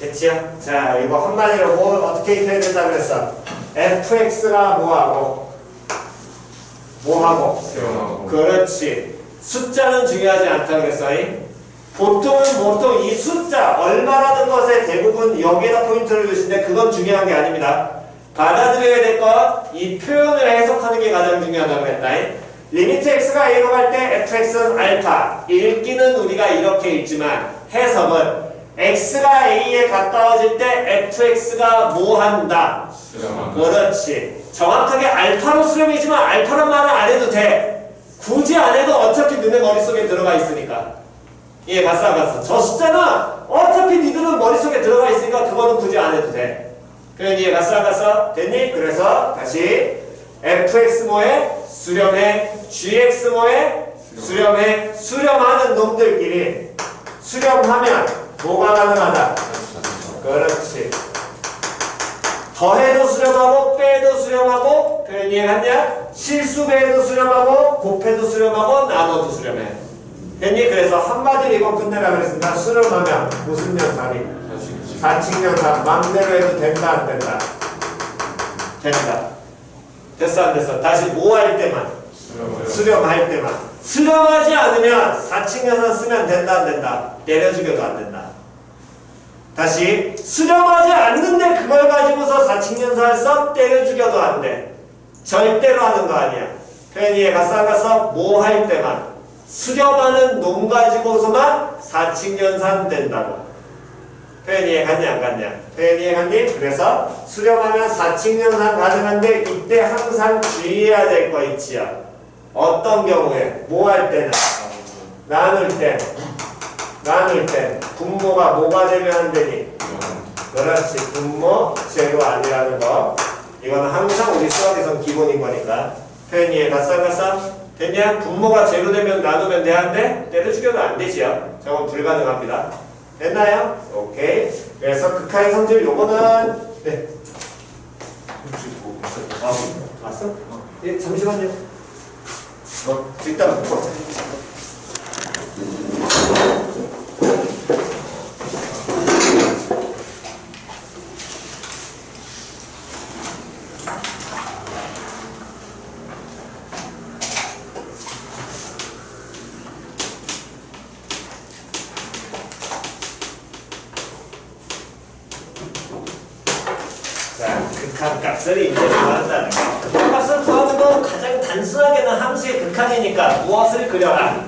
됐지요? 자, 이거 한마디로 뭘 어떻게 입혀야 된다 그랬어? fx가 뭐하고? 수렴하고. 그렇지. 숫자는 중요하지 않다 그랬어. 보통 이 숫자 얼마라는 것에 대부분 여기에다 포인트를 두시는데 그건 중요한 게 아닙니다. 받아들여야 될 거 이 표현을 해석하는 게 가장 중요하다고 그랬다. 리미트 x가 a로 갈 때 fx는 알파. 읽기는 우리가 이렇게 읽지만 해석은 x가 a에 가까워질 때 fx가 뭐 한다? 그렇지. 정확하게 알파로 수렴이지만 알파란 말은 안 해도 돼. 굳이 안 해도 어차피 너네 머릿속에 들어가 있으니까. 예, 갔어. 저 숫자는 어차피 니들은 머릿속에 들어가 있으니까 그거는 굳이 안 해도 돼. 표현 이해 갔어 안 갔어? 됐니? 그래서 다시 fx 뭐해? 수렴해. gx 뭐해? 수렴해. 수렴하는 놈들끼리 수렴하면 뭐가 가능하다? 그렇지. 더해도 수렴하고 빼도 수렴하고 표현 이해 갔냐? 실수배도 수렴하고 곱해도 수렴하고 나눠도 수렴해. 됐니? 그래서 한마디로 이거 끝내라 그랬습니다. 수렴하면 무슨 명사니? 사칙명사. 맘대로 해도 된다 안 된다? 된다. 됐어 안 됐어? 다시 뭐 할 때만? 수렴할 때만. 수렴하지 않으면 사칙명사 쓰면 된다 안 된다? 때려죽여도 안 된다. 다시 수렴하지 않는데 그걸 가지고서 사칙명사를 써 때려죽여도 안 돼. 절대로 하는 거 아니야. 표현 이해 갔어 안 갔어? 뭐 할 때만. 수렴하는 놈 가지고서만 사칙연산 된다고. 표현 이해 갔냐 안 갔냐? 표현 이해 갔니? 그래서 수렴하면 사칙연산 가능한데 이때 항상 주의해야 될 거 있지요. 어떤 경우에? 뭐 할 때는? 나눌 때. 나눌 때 분모가 뭐가 되면 안 되니? 그렇지. 분모 제로 아니라는 거. 이거는 항상 우리 수학에선 기본인 거니까. 표현 이해 갔어 안 갔어? 됐냐? 분모가 제로 되면 나누면 돼? 안 돼? 때려 죽여도 안 되지요. 저건 불가능합니다. 됐나요? 오케이. 그래서 극한의 성질 요거는 네. 왔어? 예, 잠시만요. 일단 묶어. 극한값을 이제 구한다는 거. 극한값을 구하는 건 가장 단순하게는 함수의 극한이니까 무엇을 그려라?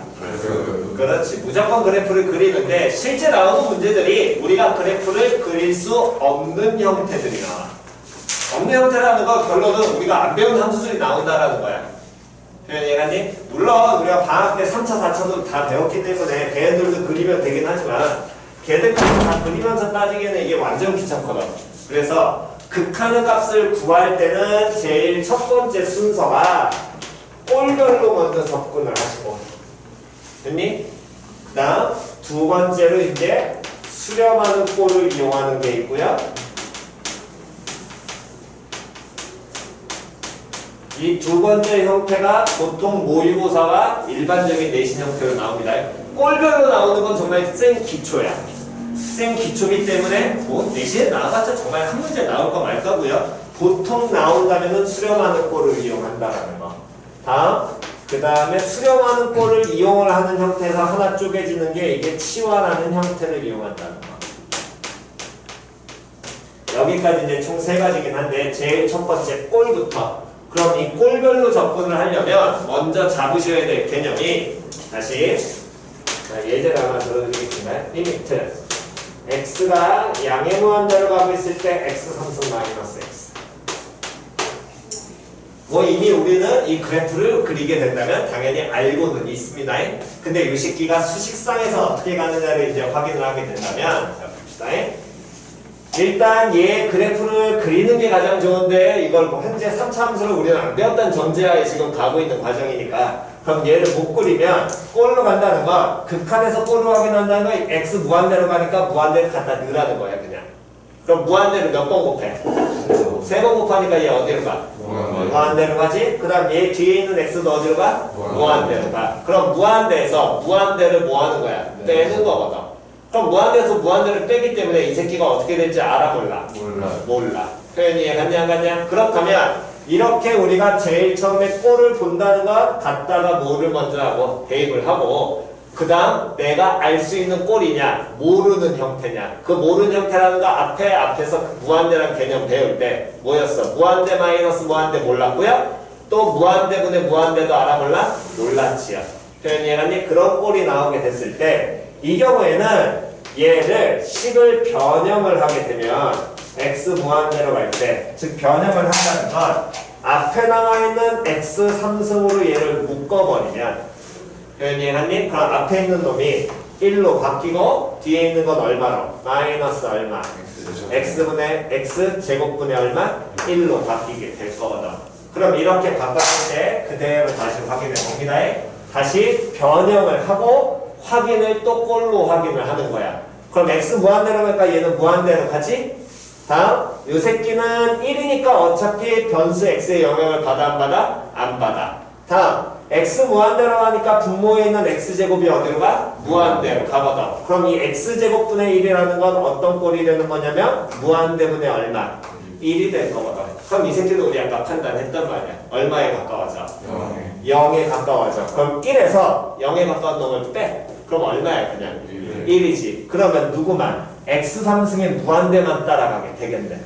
그렇지. 무조건 그래프를 그리는데 실제 나오는 문제들이 우리가 그래프를 그릴 수 없는 형태들이 나와. 없는 형태라는 거 결론은 우리가 안 배운 함수들이 나온다라는 거야. 표현 이해가니? 물론 우리가 방학 때 3차, 4차도 다 배웠기 때문에 걔들도 그리면 되긴 하지만 걔들까지 다 그리면서 따지기에는 이게 완전 귀찮거든. 그래서 극한의 값을 구할 때는 제일 첫 번째 순서가 꼴별로 먼저 접근을 하시고, 됐니? 그 다음 두 번째로 이제 수렴하는 꼴을 이용하는 게 있고요. 이 두 번째 형태가 보통 모의고사와 일반적인 내신 형태로 나옵니다. 꼴별로 나오는 건 정말 센 기초야. 생 기초기 때문에 뭐 내신에 나와봤자 정말 한 문제 나올 거 말 거고요. 보통 나온다면은 수렴하는 꼴을 이용한다라는 거. 다음, 그 다음에 수렴하는 꼴을 이용을 하는 형태에서 하나 쪼개지는 게 이게 치환하는 형태를 이용한다는 거. 여기까지 이제 총 세 가지긴 한데 제일 첫 번째 꼴부터. 그럼 이 꼴별로 접근을 하려면 먼저 잡으셔야 될 개념이 다시 예제를 하나 들어드리겠습니다. 리미트. x가 양의 무한대로 가고 있을 때 x 상승 마이너스 x. 뭐 이미 우리는 이 그래프를 그리게 된다면 당연히 알고는 있습니다. 근데 이 새끼가 수식상에서 어떻게 가느냐를 이제 확인을 하게 된다면 자 봅시다. 일단 얘 그래프를 그리는 게 가장 좋은데 이걸 뭐 현재 3차 함수를 우리는 안 배웠다는 전제하에 지금 가고 있는 과정이니까 그럼 얘를 못 그리면 꼴로 간다는 건 극한에서 꼴로 확인한다는 건 x 무한대로 가니까 무한대를 갖다 넣으라는 거야 그냥. 그럼 무한대로 몇 번 곱해? 3번 곱하니까 얘 어디로 가? 무한대로 가지? 그 다음 얘 뒤에 있는 x도 어디로 가? 무한대로 가. 그럼 무한대에서 무한대를 뭐 하는 거야? 빼는 거거든. 그럼 무한대에서 무한대를 빼기 때문에 이 새끼가 어떻게 될지 알아 몰라? 몰라. 표현이 이해갔냐 안 갔냐? 그렇다면 이렇게 우리가 제일 처음에 꼴을 본다는 건 갖다가 뭐를 먼저 하고 대입을 하고 그 다음 내가 알 수 있는 꼴이냐 모르는 형태냐 그 모르는 형태라는 거 앞에서 무한대라는 개념 배울 때 뭐였어? 무한대 마이너스 무한대 몰랐고요 또 무한대분의 무한대도 알아 몰라? 몰랐지요. 표현 이해갔니? 그런 꼴이 나오게 됐을 때 이 경우에는 얘를 식을 변형을 하게 되면 x 무한대로 갈 때, 즉 변형을 한다는 건 앞에 나와 있는 x 3승으로 얘를 묶어버리면 표현 이해갔니? 그럼 앞에 있는 놈이 1로 바뀌고 뒤에 있는 건 얼마로? 마이너스 얼마? x분의 x 제곱분의 얼마? 1로 바뀌게 될 거거든. 그럼 이렇게 바꿨을 때 그대로 다시 확인해 봅니다. 다시 변형을 하고 확인을 또 꼴로 확인을 하는 거야. 그럼 x 무한대로 갈까? 얘는 무한대로 가지? 다음 요 새끼는 1이니까 어차피 변수 x의 영향을 받아 안 받아? 안 받아. 다음 x 무한대로 하니까 분모에 있는 x제곱이 어디로 가? 무한대로 가거든. 그럼 이 x제곱분의 1이라는 건 어떤 꼴이 되는 거냐면 무한대분의 얼마? 1이 될 거거든. 그럼 이 새끼는 우리 아까 판단했단 말이야. 얼마에 가까워져? 0에 가까워져. 그럼 1에서 0에 가까운 놈을 빼. 그럼 얼마야 그냥? 1이지. 그러면 누구만? x3승의 무한대만 따라가게 되겠네.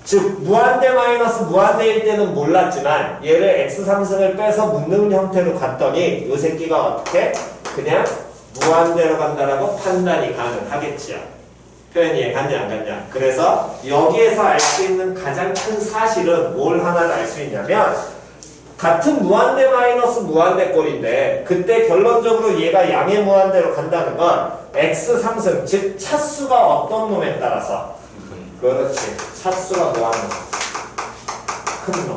즉 무한대 마이너스 무한대일 때는 몰랐지만 얘를 x3승을 빼서 묻는 형태로 갔더니 이 새끼가 어떻게? 그냥 무한대로 간다라고 판단이 가능하겠지요. 표현이 이해갔냐 안 갔냐? 그래서 여기에서 알 수 있는 가장 큰 사실은 뭘 하나를 알 수 있냐면 같은 무한대 마이너스 무한대 꼴인데 그때 결론적으로 얘가 양의 무한대로 간다는 건 x3승 즉 차수가 어떤 놈에 따라서 그렇지. 차수가 뭐하는 놈? 큰 놈.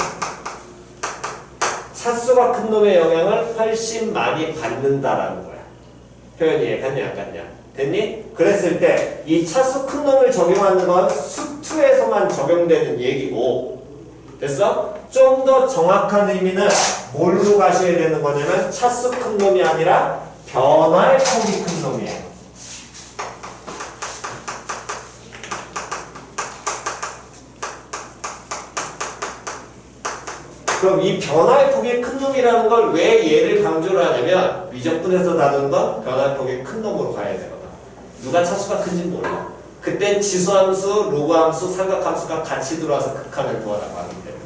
차수가 큰 놈의 영향을 훨씬 많이 받는다라는 거야. 표현이 이해갔냐 안 갔냐? 됐니? 그랬을 때 이 차수 큰 놈을 적용하는 건 수투에서만 적용되는 얘기고 됐어? 좀 더 정확한 의미는 뭘로 가셔야 되는 거냐면 차수 큰 놈이 아니라 변화의 폭이 큰 놈이에요. 그럼 이 변화의 폭이 큰 놈이라는 걸 왜 얘를 강조를 하냐면 미적분에서 다루는 건 변화의 폭이 큰 놈으로 가야 되거든. 누가 차수가 큰지 몰라. 그땐 지수함수, 로그함수, 삼각함수가 같이 들어와서 극한을 구하라고 하기 때문에.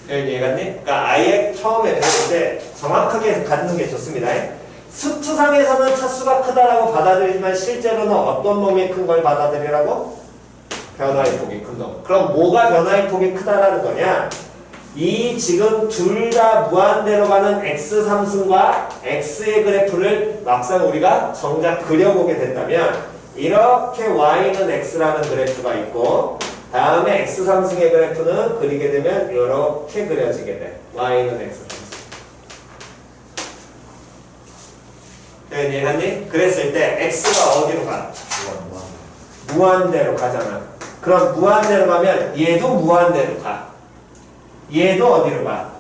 표현 이해갔니? 그러니까 아예 처음에 배울 때 정확하게 갖는 게 좋습니다. 수투상에서는 차수가 크다라고 받아들이지만 실제로는 어떤 놈이 큰 걸 받아들이라고? 변화의 폭이 큰 놈. 그럼 뭐가 변화의 폭이 크다라는 거냐? 이 지금 둘 다 무한대로 가는 x3승과 x의 그래프를 막상 우리가 정작 그려보게 된다면 이렇게 y는 x라는 그래프가 있고 다음에 x3승의 그래프는 그리게 되면 이렇게 그려지게 돼. y는 x3승. 이해갔니? 그랬을 때 x가 어디로 가? 무한대로 가잖아. 그럼 무한대로 가면 얘도 무한대로 가. 얘도 어디로 가?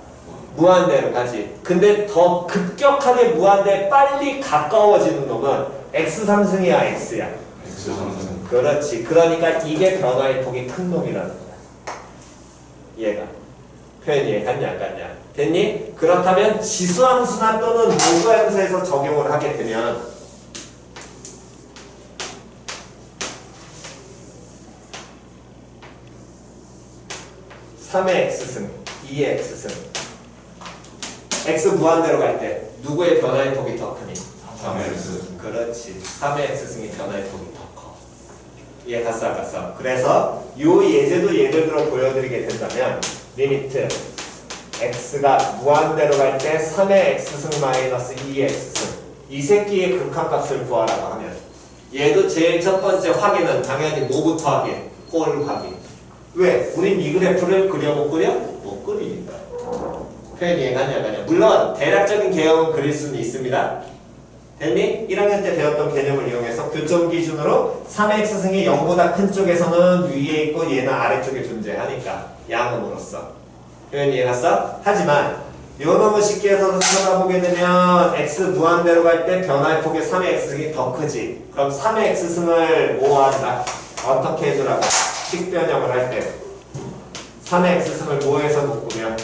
무한대로 가지. 근데 더 급격하게 무한대에 빨리 가까워지는 놈은 x3승이야 x야? x3승. 그렇지. 그러니까 이게 변화의 폭이 큰 놈이라는 거야. 얘가. 표현이 이해갔냐 안 갔냐? 됐니? 그렇다면 지수함수나 또는 모수함수에서 적용을 하게 되면 3의 x승, 2의 x승. x 무한대로 갈 때 누구의 변화의 폭이 더 크니? 3의 x. 그렇지. 3의 x승이 변화의 폭이 더 커. 이해 갔어 안 갔어? 그래서 요 예제도 예를 들어 보여드리게 된다면 리미트 x가 무한대로 갈 때 3의 x승 마이너스 2의 x승 이 새끼의 극한값을 구하라고 하면 얘도 제일 첫 번째 확인은 당연히 뭐부터 하게? 꼴 확인. 왜? 우린 이 그래프를 그려 못 그려? 못 그리니까. 표현이 이해가냐 가냐. 물론 대략적인 개형은 그릴 수는 있습니다. 됐니? 1학년 때 배웠던 개념을 이용해서 교점 기준으로 3의 x승이 0보다 큰 쪽에서는 위에 있고 얘는 아래쪽에 존재하니까 양음으로써. 표현이 이해갔어? 하지만 요놈을 쉽게 해서 찾아보게 되면 x 무한대로 갈 때 변화의 폭의 3의 x승이 더 크지. 그럼 3의 x승을 뭐 한다? 어떻게 해주라고? 식변형을 할 때 3의 x승을 뭐해서 묶으면?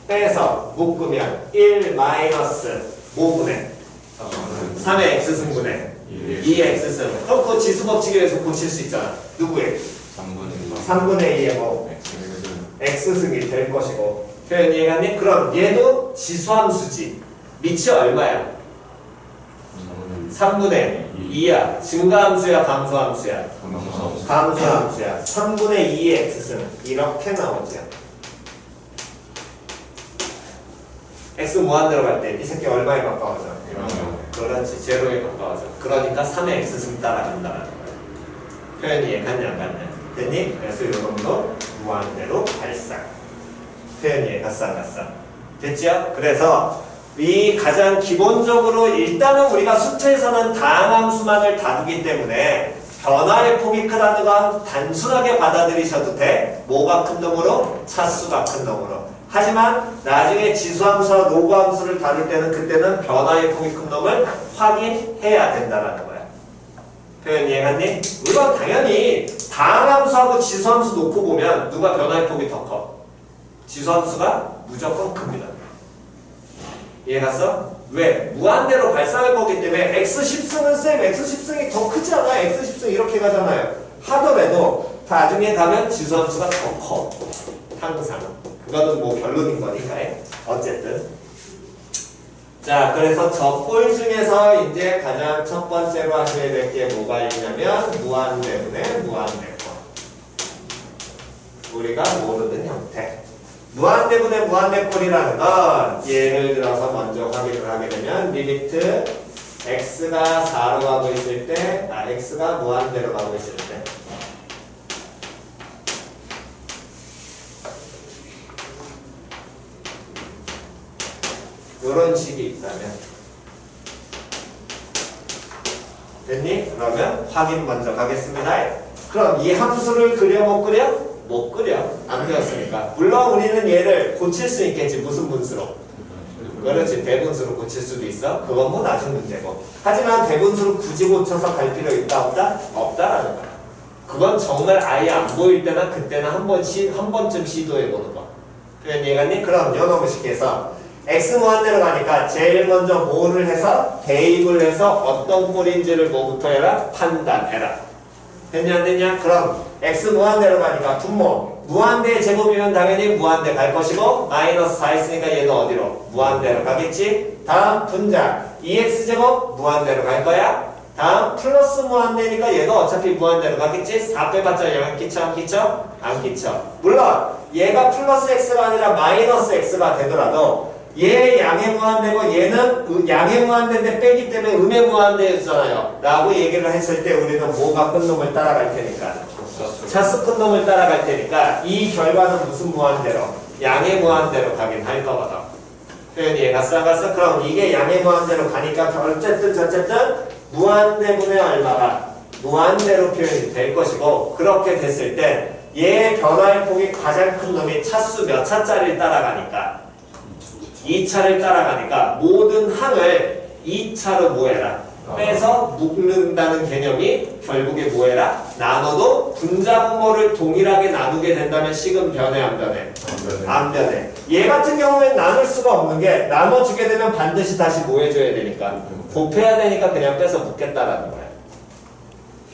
빼서 묶으면 1 마이너스 뭐분의? 3의 x승분의 2의 x승. 그럼 그 지수법칙에 의해서 고칠 수 있잖아. 누구의? 3분의 2의 뭐? x승이 될 것이고. 표현 이해갔니? 그럼 얘도 지수함수지. 밑이 얼마야? 3분의 2야. 증가함수야 감소함수야? 감소함수야. 3분의 2의 x승. 이렇게 나오죠. x 무한대로 갈 때 이 새끼 얼마에 가까워져? 그렇지, 제로에 가까워져. 그러니까 3의 x승 따라간다라는 거야. 표현이 이해갔냐 안 갔냐? 됐니? 그래서 이 놈도 무한대로 발상. 표현이 이해갔어 안 갔어? 됐죠? 그래서 이 가장 기본적으로 일단은 우리가 수체에서는 다항함수만을 다루기 때문에 변화의 폭이 크다는 건 단순하게 받아들이셔도 돼. 뭐가 큰 놈으로? 차수가 큰 놈으로. 하지만 나중에 지수함수와 로그함수를 다룰 때는 그때는 변화의 폭이 큰 놈을 확인해야 된다는 거야. 표현 이해갔니? 물론 당연히 다항함수하고 지수함수 놓고 보면 누가 변화의 폭이 더 커? 지수함수가 무조건 큽니다. 이해갔어? 왜? 무한대로 발상할 거기 때문에 x10승은 쌤 x10승이 더 크지 않아? x10승 이렇게 가잖아요. 하더라도 나중에 가면 지수함수가 더 커. 항상. 그거는 뭐 결론인 거니까. 어쨌든. 자, 그래서 저 꼴 중에서 이제 가장 첫 번째로 하셔야 될 게 뭐가 있냐면 무한대분의 무한대꼴. 우리가 모르는 형태. 무한대분의 무한대꼴이라는 건 예를 들어서 먼저 확인을 하게 되면 리미트 x가 4로 가고 있을 때 x가 무한대로 가고 있을 때 이런 식이 있다면 됐니? 그러면 확인 먼저 가겠습니다. 그럼 이 함수를 그려 못 그려? 못 그려. 안 그렸으니까. 물론 우리는 얘를 고칠 수 있겠지. 무슨 분수로? 그렇지. 대분수로 고칠 수도 있어. 그건 뭐 나중 문제고. 하지만 대분수로 굳이 고쳐서 갈 필요 있다 없다? 없다라는 거야. 그건 정말 아예 안 보일 때나 그때는 한 번쯤 시도해보는 거. 표현 이해갔니? 그럼 요놈을 시켜서 x 무한대로 가니까 제일 먼저 뭐를 해서 대입을 해서 어떤 꼴인지를 뭐부터 해라? 판단해라. 됐냐 안 됐냐? 그럼 x 무한대로 가니까 분모 무한대의 제곱이면 당연히 무한대 갈 것이고 마이너스 4 있으니까 얘도 어디로? 무한대로 가겠지? 다음 분자 2x제곱 무한대로 갈 거야. 다음 플러스 무한대니까 얘도 어차피 무한대로 가겠지? 4 빼봤자 영향 끼쳐 안 끼쳐? 안 끼쳐. 물론 얘가 플러스 x가 아니라 마이너스 x가 되더라도 얘 양의 무한대고 얘는 양의 무한대인데 빼기 때문에 음의 무한대였잖아요 라고 얘기를 했을 때 우리는 뭐가 큰 놈을 따라갈 테니까 차수 큰 놈을 따라갈 테니까 이 결과는 무슨 무한대로? 양의 무한대로 가긴 할 거거든. 표현이 이해갔어 안 갔어? 그럼 이게 양의 무한대로 가니까 어쨌든 무한대분의 얼마가 무한대로 표현이 될 것이고 그렇게 됐을 때 얘의 변화의 폭이 가장 큰 놈이 차수 몇 차짜리를 따라가니까 2차를 따라가니까 모든 항을 2차로 뭐해라? 빼서 묶는다는 개념이 결국에 뭐해라? 나눠도 분자 분모를 동일하게 나누게 된다면 식은 변해 안 변해? 안 변해. 얘 같은 경우에는 나눌 수가 없는 게 나눠주게 되면 반드시 다시 뭐 해줘야 되니까 곱해야 되니까 그냥 빼서 묶겠다라는 거야.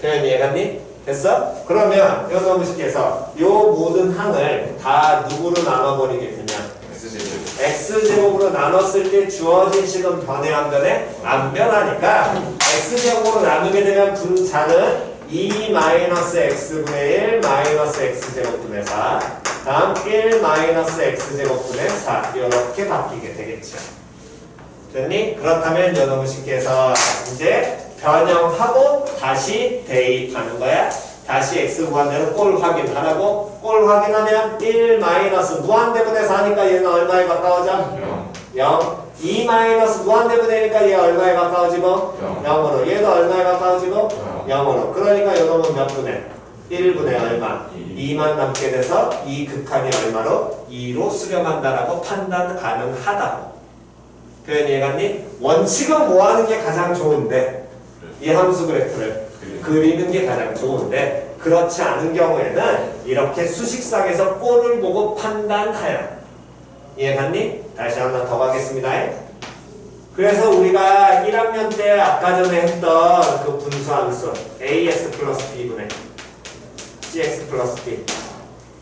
표현 이해갔니? 됐어? 그러면 요 너무 쉽게 해서 요 모든 항을 다 누구로 나눠버리게 되냐? x제곱으로 나눴을 때 주어진 식은 변해 안 변해? 안 변하니까 x제곱으로 나누게 되면 분자는 2-x분의 1 마이너스 x제곱분의 4 다음 1 마이너스 x제곱분의 4 이렇게 바뀌게 되겠죠. 됐니? 그렇다면 요놈을 쉽게 해서 이제 변형하고 다시 대입하는 거야. 다시 x 무한대로 꼴 확인하라고. 꼴 확인하면 1 마이너스 무한대분의 4니까 얘는 얼마에 가까워져? 0. 2 마이너스 무한대분의니까 얘 얼마에 가까워지고? 0으로. 얘도 얼마에 가까워지고? 0으로. 그러니까 이놈은 몇 분의? 1분의 얼마? 2만 남게 돼서 이 극한이 얼마로? 2로 수렴한다라고 판단 가능하다. 표현 이해갔니? 원칙은 뭐 하는 게 가장 좋은데 이 함수 그래프를 그리는 게 가장 좋은데 그렇지 않은 경우에는 이렇게 수식상에서 꼴을 보고 판단하여. 이해갔니? 다시 한 번 더 가겠습니다. 그래서 우리가 1학년 때 아까 전에 했던 그 분수함수 ax 플러스 b분의 cx 플러스 b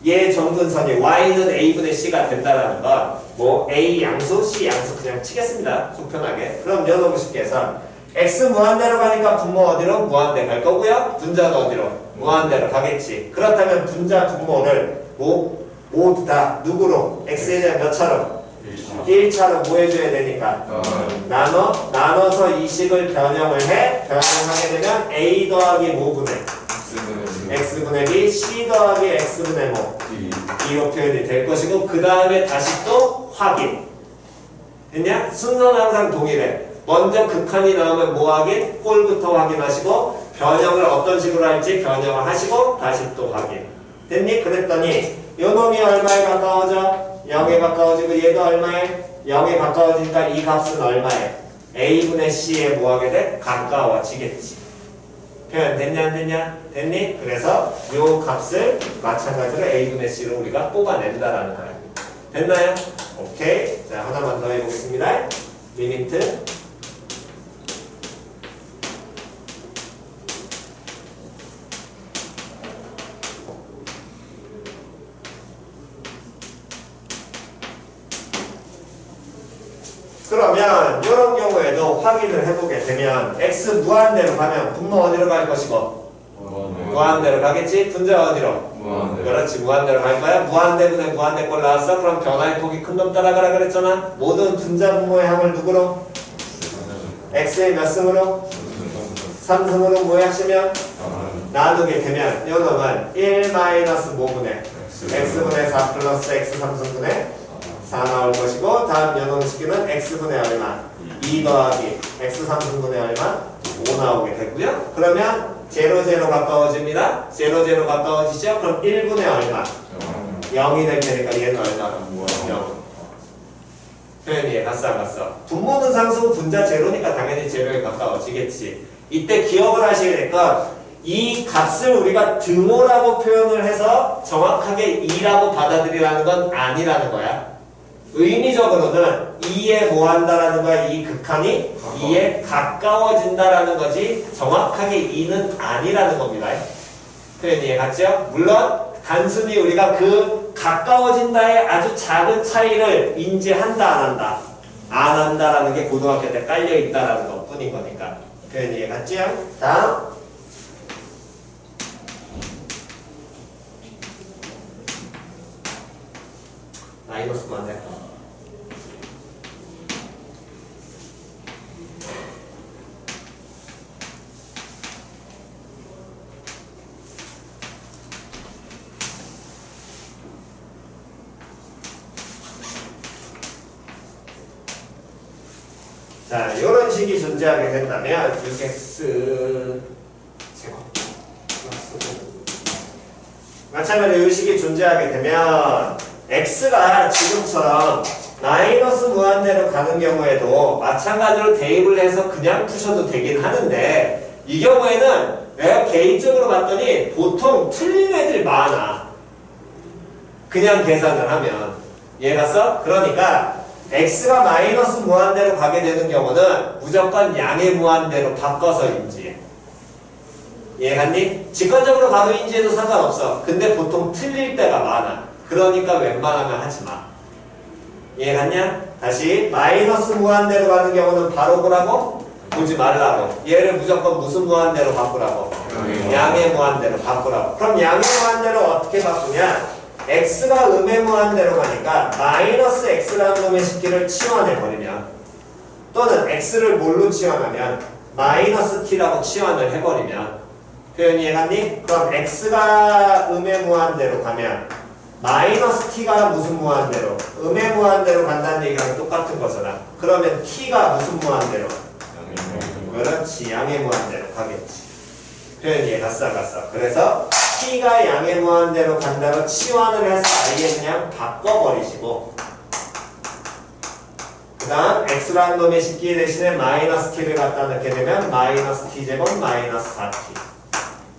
얘 정근선이 y는 a분의 c가 된다는 건 뭐 a 양수, c 양수 그냥 치겠습니다. 속편하게. 그럼 열어보고 쉽게 해서 x 무한대로 가니까 분모 어디로? 무한대 갈 거고요. 분자도 어디로? 무한대로 가겠지. 그렇다면 분자 분모를 모두 다 누구로? x에 대한 몇 차로? 1차로 뭐 해줘야 되니까? 나눠서 이 식을 변형을 해. 변형하게 되면 A 더하기 뭐분의 X분의 B, C 더하기 X분의 뭐 이거 표현이 될 것이고, 그 다음에 다시 또 확인. 됐냐? 순서는 항상 동일해. 먼저 극한이 나오면 뭐 확인? 꼴부터 확인하시고, 변형을 어떤 식으로 할지 변형을 하시고, 다시 또 확인. 됐니? 그랬더니 요 놈이 얼마에 가까워져? 0에 가까워지고, 얘도 얼마에? 0에 가까워지니까 이 값은 얼마에? A분의 C에 뭐 하게 돼? 가까워지겠지. 표현 됐냐 안 됐냐? 됐니? 그래서 요 값을 마찬가지로 A분의 C로 우리가 뽑아낸다라는 거야. 됐나요? 오케이. 자, 하나만 더 해보겠습니다. 리미트 그러면 이런 경우에도 확인을 해보게 되면 x 무한대로 가면 분모 어디로 갈 것이고 무한대로 가겠지? 분자 어디로? 그렇지, 무한대로 갈 거야. 무한대분의 무한대 꼴 나왔어. 그럼 변화의 폭이 큰 놈 따라가라 그랬잖아. 모든 분자 분모의 합을 누구로? x의 몇 승으로? 3승으로 뭐 하시면? 나누게 되면 이 놈은 1 마이너스 뭐분의 x분의 4 플러스 x 3승분의 4 나올 것이고, 다음 연홍식은 x분의 얼마? 2 더하기 x 3승분의 얼마? 5 나오게 되고요. 그러면 0, 0 가까워집니다. 0, 0 가까워지죠? 그럼 1분의 얼마? 0이 될 테니까 얘는 얼마? 0. 표현이 이해 갔어 안 갔어? 분모는 상수고 분자 제로니까 당연히 제로에 가까워지겠지. 이때 기억을 하셔야 될 건, 이 값을 우리가 등호라고 표현을 해서 정확하게 2라고 받아들이라는 건 아니라는 거야. 의미적으로는 2에 뭐 한다라는 거야? 이 극한이 2에 가까워진다라는 거지, 정확하게 2는 아니라는 겁니다. 표현 이해 갔죠? 물론 단순히 우리가 그 가까워진다의 아주 작은 차이를 인지한다 안 한다? 안 한다라는 게 고등학교 때 깔려있다라는 것 뿐인 거니까. 표현 이해 갔죠? 다음 마이너스만 안 돼. 자, 이런 식이 존재하게 된다면 6x 제곱 마찬가지로 이 식이 존재하게 되면 x가 지금처럼 마이너스 무한대로 가는 경우에도 마찬가지로 대입을 해서 그냥 푸셔도 되긴 하는데, 이 경우에는 내가 개인적으로 봤더니 보통 틀린 애들이 많아. 그냥 계산을 하면. 이해갔어? 그러니까 x가 마이너스 무한대로 가게 되는 경우는 무조건 양의 무한대로 바꿔서 인지해. 이해갔니? 직관적으로 바로 인지해도 상관없어. 근데 보통 틀릴 때가 많아. 그러니까 웬만하면 하지 마. 이해갔냐? 다시 마이너스 무한대로 가는 경우는 바로 보라고? 보지 말라고. 얘를 무조건 무슨 무한대로 바꾸라고? 양의 무한대로 바꾸라고. 그럼 양의 무한대로 어떻게 바꾸냐? x가 음의 무한대로 가니까 마이너스 x라는 놈의 식기를 치환해버리면, 또는 x를 뭘로 치환하면 마이너스 t라고 치환을 해버리면, 표현이 이해갔니? 그럼 x가 음의 무한대로 가면 마이너스 t가 무슨 무한대로? 음의 무한대로 간다는 얘기랑 똑같은 거잖아. 그러면 t가 무슨 무한대로? 그렇지, 양의 무한대로 가겠지. 표현 이해 갔어 안 갔어? 그래서 t가 양의 무한대로 간다고 치환을 해서 아예 그냥 바꿔버리시고, 그 다음 x라는 놈의 식기 대신에 마이너스 t를 갖다 넣게 되면 마이너스 t제곱 마이너스 4t,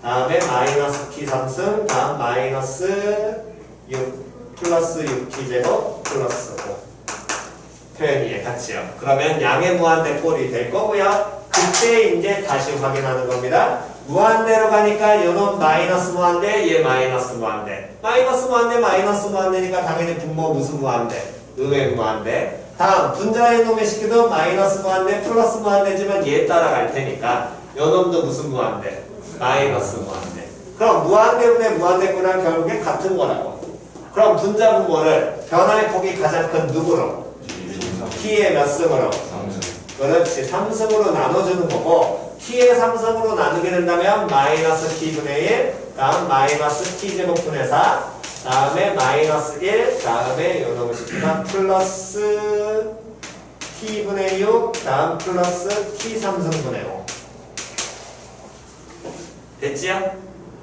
다음에 마이너스 t 3승, 다음 마이너스 6 플러스 6t제곱 플러스 5. 표현이 이해 갔지요? 그러면 양의 무한대 꼴이 될 거고요. 그때 이제 다시 확인하는 겁니다. 무한대로 가니까 요놈 마이너스 무한대, 얘 마이너스 무한대. 마이너스 무한대, 마이너스 무한대니까 당연히 분모 무슨 무한대? 음의 무한대. 다음 분자의 놈의 식기도 마이너스 무한대, 플러스 무한대지만 얘 따라갈 테니까 요놈도 무슨 무한대? 마이너스 무한대. 그럼 무한대분의 무한대꾸랑 결국에 같은 거라고. 그럼 분자 분모를 변화의 폭이 가장 큰 누구로? t의 몇 승으로? 3승. 그렇지. 3승으로 나눠주는 거고 t의 3승으로 나누게 된다면 마이너스 t분의 1 다음 마이너스 t제곱분의 4 다음에 마이너스 1 다음에 요놈을 시키면 플러스 t분의 6 다음 플러스 t 3승분의 5 됐지요?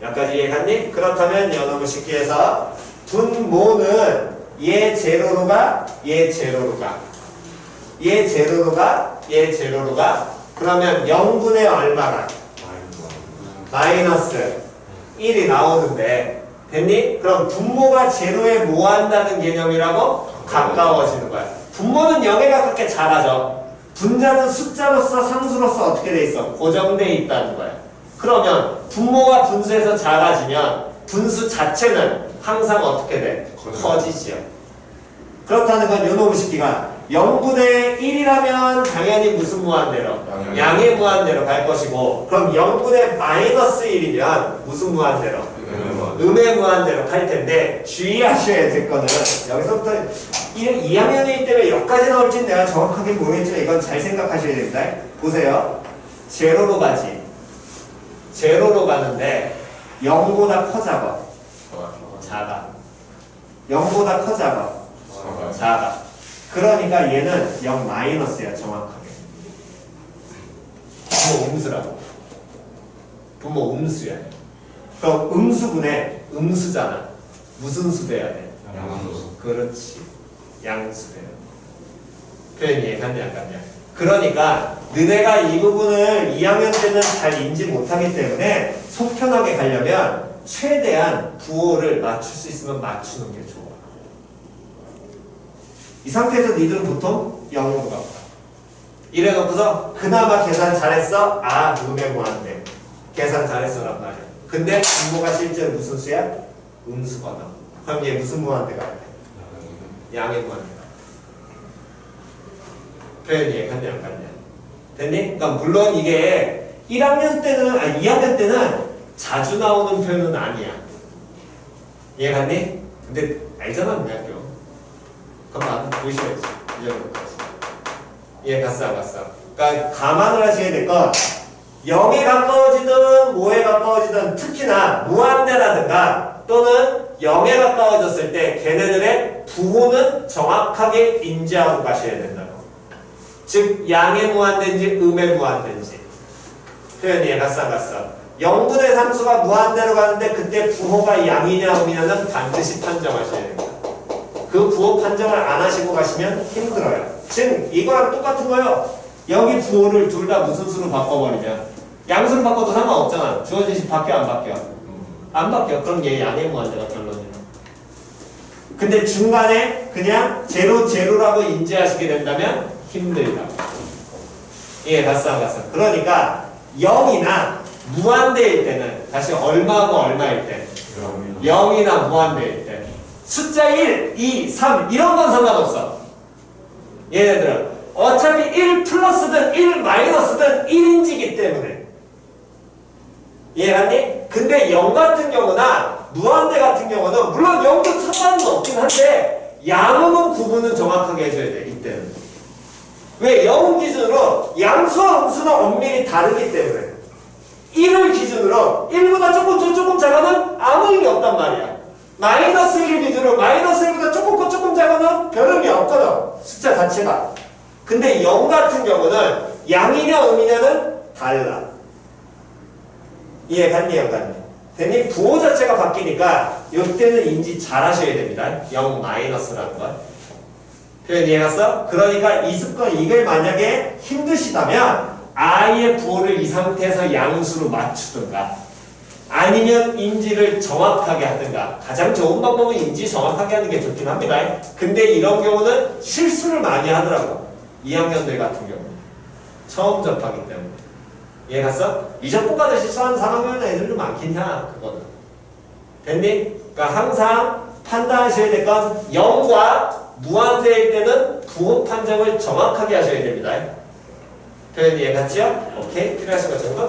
여기까지 이해갔니? 그렇다면 요놈을 쉽게해서 분모는 얘 제로로 가, 얘 제로로 가. 얘 제로로 가, 얘 제로로 가. 그러면 0분의 얼마가? 마이너스 1이 나오는데 됐니? 그럼 분모가 제로에 뭐 한다는 개념이라고? 가까워지는 거야. 분모는 0에 가깝게 작아져. 분자는 숫자로서 상수로서 어떻게 돼 있어? 고정돼 있다는 거야. 그러면 분모가 분수에서 작아지면 분수 자체는 항상 어떻게 돼? 커지지요. 그렇다는 건 요놈의 식기가 0분의 1이라면 당연히 무슨 무한대로? 양의 무한대로 갈 것이고 그럼 0분의 마이너스 1이면 무슨 무한대로? 음의 무한대로 갈 텐데 주의하셔야 될 거는 여기서부터 2학년이기 때문에 여기까지 나올지는 내가 정확하게 모르겠지만 이건 잘 생각하셔야 됩니다. 보세요. 제로로 가지. 제로로 가는데 0보다 커 작아? 작아. 0보다 커 작아? 작아. 그러니까 얘는 0 마이너스야 정확하게. 분모 음수라고. 분모 음수야. 그럼 음수분의 음수잖아. 무슨 수 돼야 돼? 양수. 그렇지. 양수 돼요. 표현이 이해갔냐 안 갔냐? 그러니까 너네가 이 부분을 2학년 때는 잘 인지 못하기 때문에 속 편하게 가려면 최대한 부호를 맞출 수 있으면 맞추는 게 좋아. 이 상태에서 니들은 보통 0으로 가. 이래놓고서 그나마 계산 잘했어? 아, 음의 무한대. 계산 잘했어란 말이야. 근데 분모가 실제로 무슨 수야? 음수거든. 그럼 얘 무슨 무한대가 돼? 양의 무한대가. 표현이 이해갔냐 안 갔냐? 됐니? 그러니까 물론 이게 1학년 때는 2학년 때는 자주 나오는 표현은 아니야. 이해갔니? 근데 알잖아 대학교. 그럼 나도 보셔야지. 이 정도까지. 이해갔어 안 갔어? 그러니까 감안을 하셔야 될 건 0에 가까워지든 5에 가까워지든 특히나 무한대라든가 또는 0에 가까워졌을 때 걔네들의 부호는 정확하게 인지하고 가셔야 된다고. 즉 양의 무한대인지 음의 무한대인지. 표현이 이해갔어 안 갔어? 0분의 상수가 무한대로 가는데 그때 부호가 양이냐 음이냐는 반드시 판정하셔야 됩니다. 그 부호 판정을 안 하시고 가시면 힘들어요. 즉 이거랑 똑같은 거예요. 여기 부호를 둘 다 무슨 수로 바꿔버리면 양수로 바꿔도 상관없잖아. 주어진 식 바뀌어 안 바뀌어? 안 바뀌어. 그럼 얘 양의 무한대가 결론이야. 근데 중간에 그냥 제로 제로라고 인지하시게 된다면 힘들다. 이해갔어 안 갔어? 그러니까 0이나 무한대일 때는 다시 얼마고 얼마일 때? 0이나 무한대일 때 숫자 1, 2, 3 이런 건 상관없어. 얘네들은 어차피 1 플러스든 1 마이너스든 1인지기 때문에. 이해갔니? 근데 0 같은 경우나 무한대 같은 경우는 물론 0도 상관은 없긴 한데 양음은 구분은 정확하게 해줘야 돼. 이때는. 왜? 0 기준으로 양수와 음수는 엄밀히 다르기 때문에 1을 기준으로 1보다 조금 작아는 아무 의미 없단 말이야. 마이너스 1을 기준으로 마이너스 1보다 조금 커 조금 작아는 별 의미 없거든. 숫자 자체가. 근데 0 같은 경우는 양이냐 음이냐는 달라. 이해갔니 안 갔니? 됐니? 부호 자체가 바뀌니까 이때는 인지 잘 하셔야 됩니다. 0 마이너스라는 건. 표현 이해갔어? 그러니까 이 습관 이걸 만약에 힘드시다면 아예 부호를 이 상태에서 양수로 맞추든가 아니면 인지를 정확하게 하든가. 가장 좋은 방법은 인지 정확하게 하는 게 좋긴 합니다. 근데 이런 경우는 실수를 많이 하더라고. 2학년들 같은 경우 처음 접하기 때문에. 이해갔어? 이전부까지 실수하는 3학년 애들도 많긴 해. 그거는. 됐니? 그러니까 항상 판단하셔야 될 건 0과 무한대일 때는 부호 판정을 정확하게 하셔야 됩니다. 표현 이해갔죠? 오케이? 필요하신 거 정도?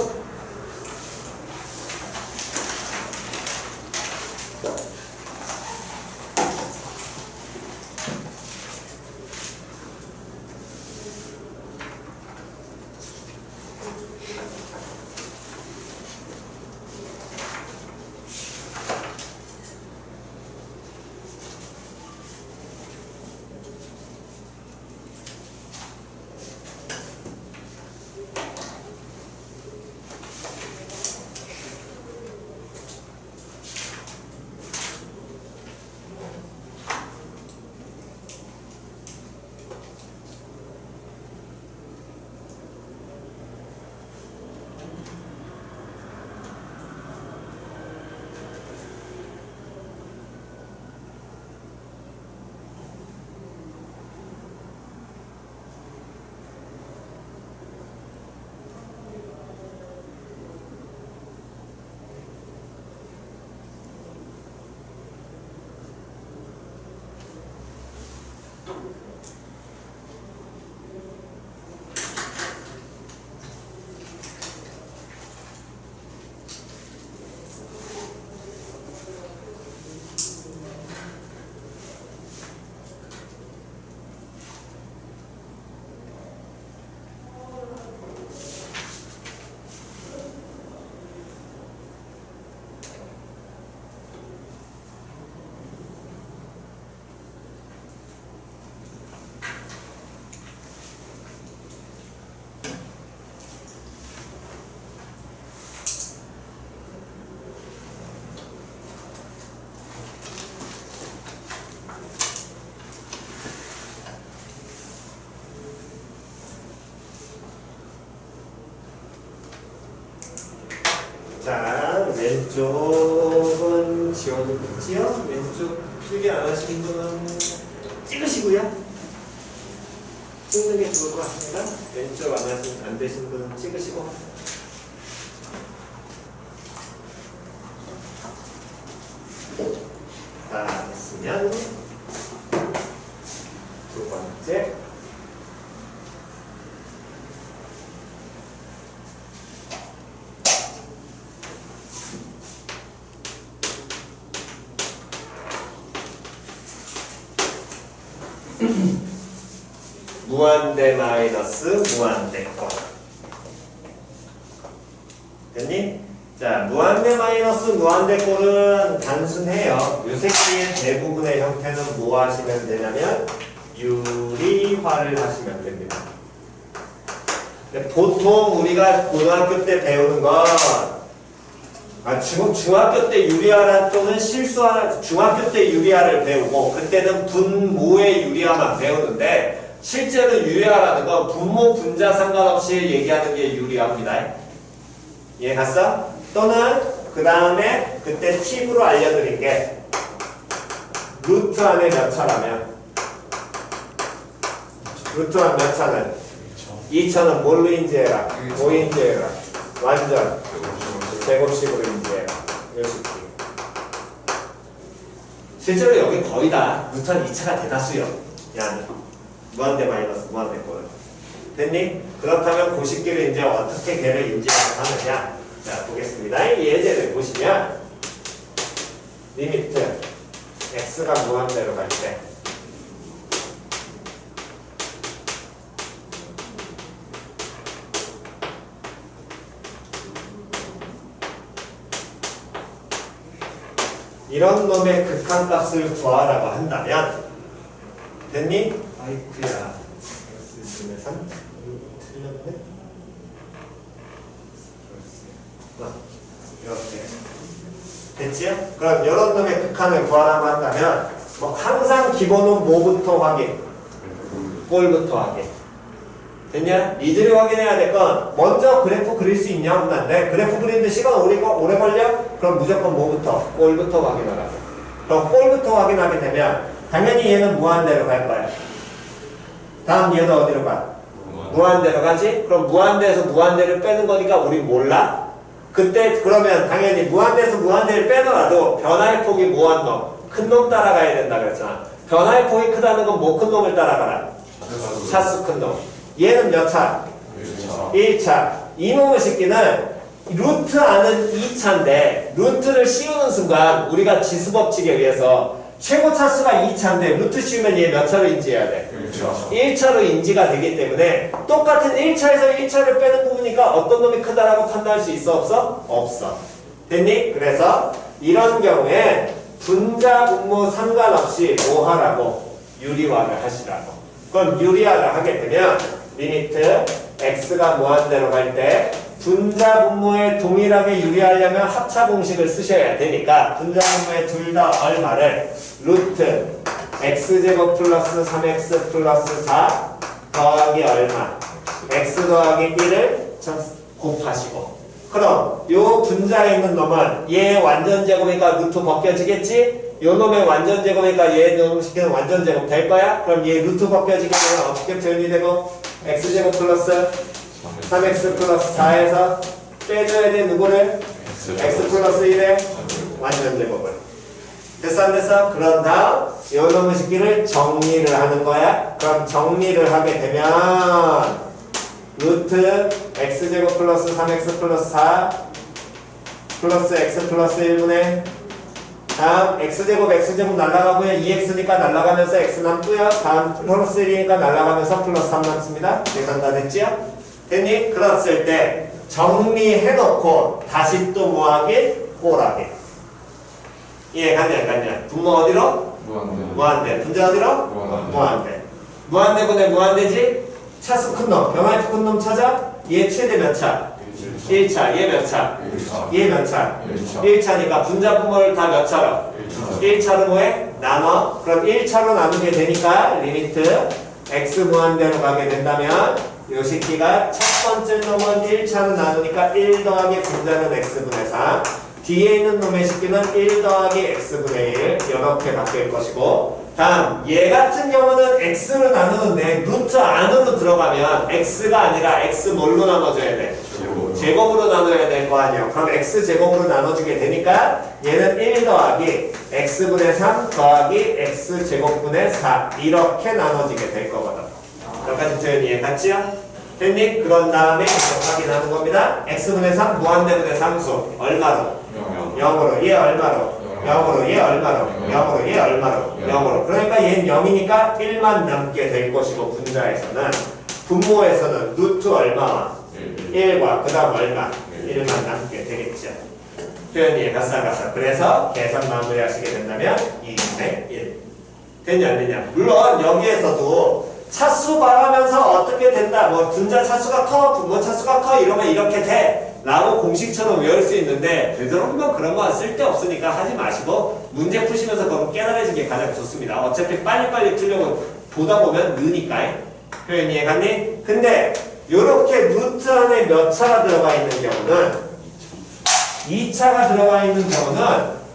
왼쪽은 지워졌지요? 왼쪽 필기 안 하시는 분은 찍으시고요. 찍는 게 좋을 것 같습니다. 왼쪽 안 되시는 분은 찍으시고. 다 됐으면 두 번째. 무한대 마이너스 무한대 꼴. 됐니? 자, 무한대 마이너스 무한대 꼴은 단순해요. 이 새끼의 대부분의 형태는 뭐 하시면 되냐면 유리화를 하시면 됩니다. 근데 보통 우리가 고등학교 때 배우는 건 중학교 때 유리화란 또는 실수하는 중학교 때 유리화를 배우고 그때는 분모의 유리화만 배우는데 실제로 유리화라는 건 분모 분자 상관없이 얘기하는 게 유리화입니다. 이해 갔어? 또는 그 다음에 그때 팁으로 알려드린 게 루트 안에 몇 차라면 루트 안 몇 차는 2차는 뭘로 인지해라? 5인지 해라. 완전 제곱식으로 인지해라. 요식기. 실제로 여기 거의 다 루트 한 2차가 대다수요. 야는 무한대 마이너스 무한대 꼴. 됐니? 그렇다면 고식기를 이제 어떻게 걔를 인지해서 하느냐? 자, 보겠습니다. 이 예제를 보시면 리미트 x가 무한대로 갈 때 이런 놈의 극한값을 구하라고 한다면 됐니? 아이쿠야 틀렸네? 이렇게 됐지요? 그럼 이런 놈의 극한을 구하라고 한다면 뭐 항상 기본은 뭐부터 확인? 꼴부터 확인. 됐냐? 니들이 확인해야 될 건 먼저 그래프 그릴 수 있냐 없나인데 그래프 그리는데 시간 오래 걸려? 그럼 무조건 뭐부터? 꼴부터 확인하라고. 그럼 꼴부터 확인하게 되면 당연히 얘는 무한대로 갈 거야. 다음 얘도 어디로 가? 무한대로 가지? 그럼 무한대에서 무한대를 빼는 거니까 우리 몰라? 그때 그러면 당연히 무한대에서 무한대를 빼더라도 변화의 폭이 뭐한 놈? 큰 놈 따라가야 된다 그랬잖아. 변화의 폭이 크다는 건 뭐 큰 놈을 따라가라? 차수 큰 놈. 얘는 몇 차? 1차. 이놈의 새끼는 루트 안은 2차인데 루트를 씌우는 순간 우리가 지수법칙에 의해서 최고 차수가 2차인데 루트 씌우면 얘 몇 차로 인지해야 돼? 1차로 인지가 되기 때문에 똑같은 1차에서 1차를 빼는 부분이니까 어떤 놈이 크다라고 판단할 수 있어? 없어? 없어. 됐니? 그래서 이런 경우에 분자 분모 상관없이 뭐 하라고? 유리화를 하시라고. 그럼 유리화를 하게 되면 리미트 x가 무한대로 갈 때 분자 분모에 동일하게 유리하려면 합차 공식을 쓰셔야 되니까 분자 분모에 둘 다 얼마를 루트 x제곱 플러스 3x 플러스 4 더하기 얼마 x 더하기 1을 곱하시고 그럼 요 분자에 있는 놈은 얘 완전 제곱이니까 루트 벗겨지겠지? 요 놈의 완전 제곱이니까 얘 놈 시키는 완전 제곱 될 거야? 그럼 얘 루트 벗겨지게 되면 어떻게 표현이 되고 x제곱 플러스 3x 플러스 4에서 빼줘야 돼 누구를? x 플러스 1의 완전 제곱을. 됐어 안 됐어? 그런 다음 요 놈의 식기를 정리를 하는 거야. 그럼 정리를 하게 되면 루트 x제곱 플러스 3x 플러스 4 플러스 x 플러스 1분의 다음 x제곱 날라가고요. 2x니까 날라가면서 x 남고요. 다음 플러스 1이니까 날라가면서 플러스 3 남습니다. 계산 다 됐지요? 됐니? 그랬을 때 정리해놓고 다시 또 뭐하기? 꼴하기. 이해갔냐 안 갔냐? 분모 어디로? 무한대. 분자 어디로? 무한대. 무한대분의 무한대지? 차수 큰 놈. 변화의 큰 놈 찾아? 얘 최대 몇 차? 1차. 얘 몇 차? 1차. 얘 몇 차? 1차니까 분자 분모를 다 몇 차로? 1차로 뭐해? 나눠. 그럼 1차로 나누게 되니까 리미트 x 무한대로 가게 된다면 요 새끼가 첫 번째 놈은 1차로 나누니까 1 더하기 분자는 x분의 4 뒤에 있는 놈의 식기는 1 더하기 x분의 1 이렇게 바뀔 것이고 다음 얘 같은 경우는 x를 나누는데 루트 안으로 들어가면 x가 아니라 x 뭘로 나눠줘야 돼? 제곱으로 나눠야 될 거 아니야. 그럼 x 제곱으로 나눠주게 되니까 얘는 1 더하기 x분의 3 더하기 x 제곱분의 4 이렇게 나눠지게 될 거거든. 여기까지 표현이 이해갔지요? 됐니? 그런 다음에 확인하는 겁니다. x분의 3 무한대분의 상수 얼마로? 0으로 얘 얼마로? 0으로 얘 얼마로? 0으로 얘 얼마로? 0으로. 그러니까 얘는 0이니까 1만 남게 될 것이고 분자에서는 분모에서는 루트 얼마와 1과 그 다음 얼마? 1만 남게 되겠죠. 표현이 가싸가싸. 그래서 계산 마무리 하시게 된다면 2분의 1. 되냐 안 되냐? 물론 여기에서도 차수 말하면서 어떻게 된다. 뭐 분자 차수가 커, 분모 차수가 커 이러면 이렇게 돼. 라고 공식처럼 외울 수 있는데 되도록이면 그런 거 쓸데없으니까 하지 마시고 문제 푸시면서 그거 깨달아지는 게 가장 좋습니다. 어차피 빨리빨리 풀려고 보다 보면 느니까. 표현 이해갔니? 근데 요렇게 루트 안에 몇 차가 들어가 있는 경우는 2차가 들어가 있는 경우는